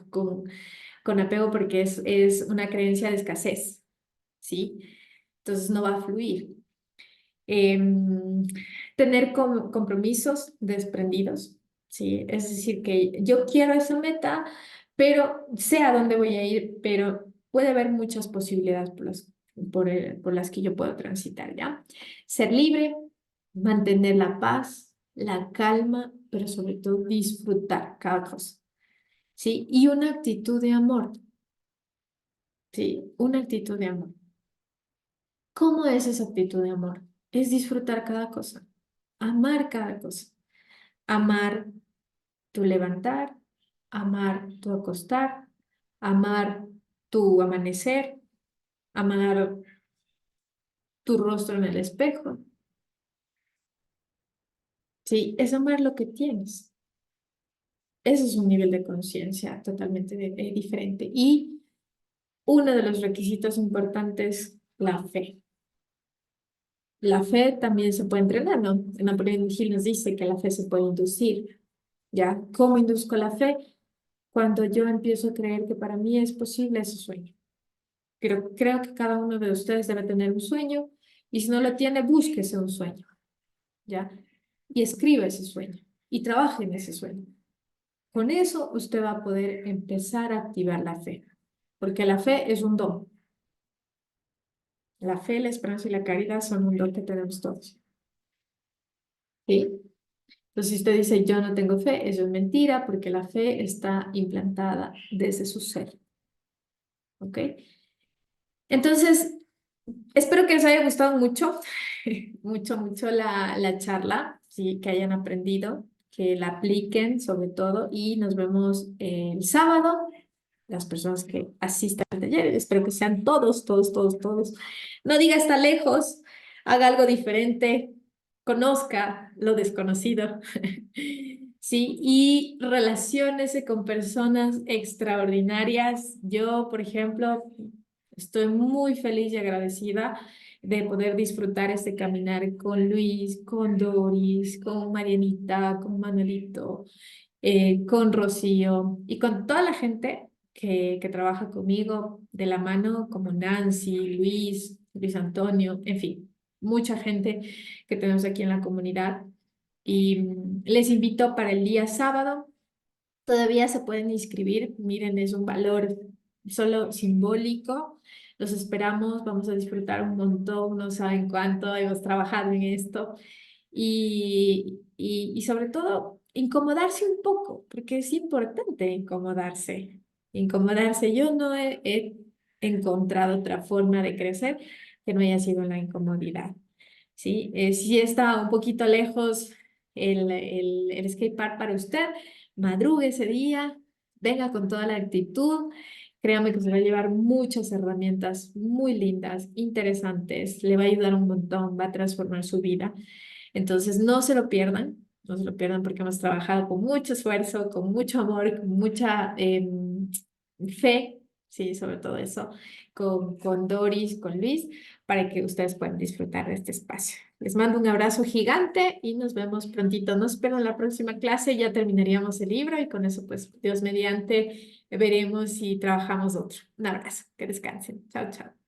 con apego porque es una creencia de escasez, ¿sí? Entonces no va a fluir. Tener compromisos desprendidos, ¿sí? Es decir, que yo quiero esa meta, pero sé a dónde voy a ir, pero puede haber muchas posibilidades por las que yo puedo transitar, ¿ya? Ser libre, mantener la paz, la calma, pero sobre todo disfrutar cada cosa, ¿sí? Y una actitud de amor, ¿sí? Una actitud de amor. ¿Cómo es esa actitud de amor? Es disfrutar cada cosa, amar cada cosa, amar tu levantar, amar tu acostar, amar tu amanecer, amar tu rostro en el espejo. Sí, es amar lo que tienes. Ese es un nivel de conciencia totalmente diferente. Y uno de los requisitos importantes, la fe. La fe también se puede entrenar, ¿no? Napoleón Hill nos dice que la fe se puede inducir. ¿Ya? ¿Cómo induzco la fe? Cuando yo empiezo a creer que para mí es posible ese sueño. Creo que cada uno de ustedes debe tener un sueño y si no lo tiene, búsquese un sueño, ¿ya? Y escriba ese sueño y trabaje en ese sueño. Con eso usted va a poder empezar a activar la fe, porque la fe es un don. La fe, la esperanza y la caridad son un don que tenemos todos, ¿sí? Entonces, si usted dice, yo no tengo fe, eso es mentira, porque la fe está implantada desde su ser, ¿ok? Entonces, espero que les haya gustado mucho, mucho la charla, sí, que hayan aprendido, que la apliquen sobre todo y nos vemos el sábado, las personas que asistan al taller, espero que sean todos. No diga está lejos, haga algo diferente, conozca lo desconocido, sí, y relaciónese con personas extraordinarias. Yo, por ejemplo, estoy muy feliz y agradecida de poder disfrutar este caminar con Luis, con Doris, con Marianita, con Manuelito, con Rocío y con toda la gente que trabaja conmigo de la mano, como Nancy, Luis Antonio, en fin, mucha gente que tenemos aquí en la comunidad. Y les invito para el día sábado. Todavía se pueden inscribir, miren, es un valor solo simbólico. Los esperamos, vamos a disfrutar un montón, no saben cuánto hemos trabajado en esto y sobre todo incomodarse un poco, porque es importante incomodarse. Incomodarse, yo no he encontrado otra forma de crecer que no haya sido la incomodidad. ¿Sí? Si está un poquito lejos el skate park para usted, madrugue ese día, venga con toda la actitud. Créame que se va a llevar muchas herramientas muy lindas, interesantes, le va a ayudar un montón, va a transformar su vida. Entonces, no se lo pierdan, no se lo pierdan porque hemos trabajado con mucho esfuerzo, con mucho amor, con mucha fe, sí, sobre todo eso, con Doris, con Luis, para que ustedes puedan disfrutar de este espacio. Les mando un abrazo gigante y nos vemos prontito. Nos espero en la próxima clase, ya terminaríamos el libro y con eso, pues, Dios mediante, veremos si trabajamos otro. Un abrazo, que descansen. Chao, chao.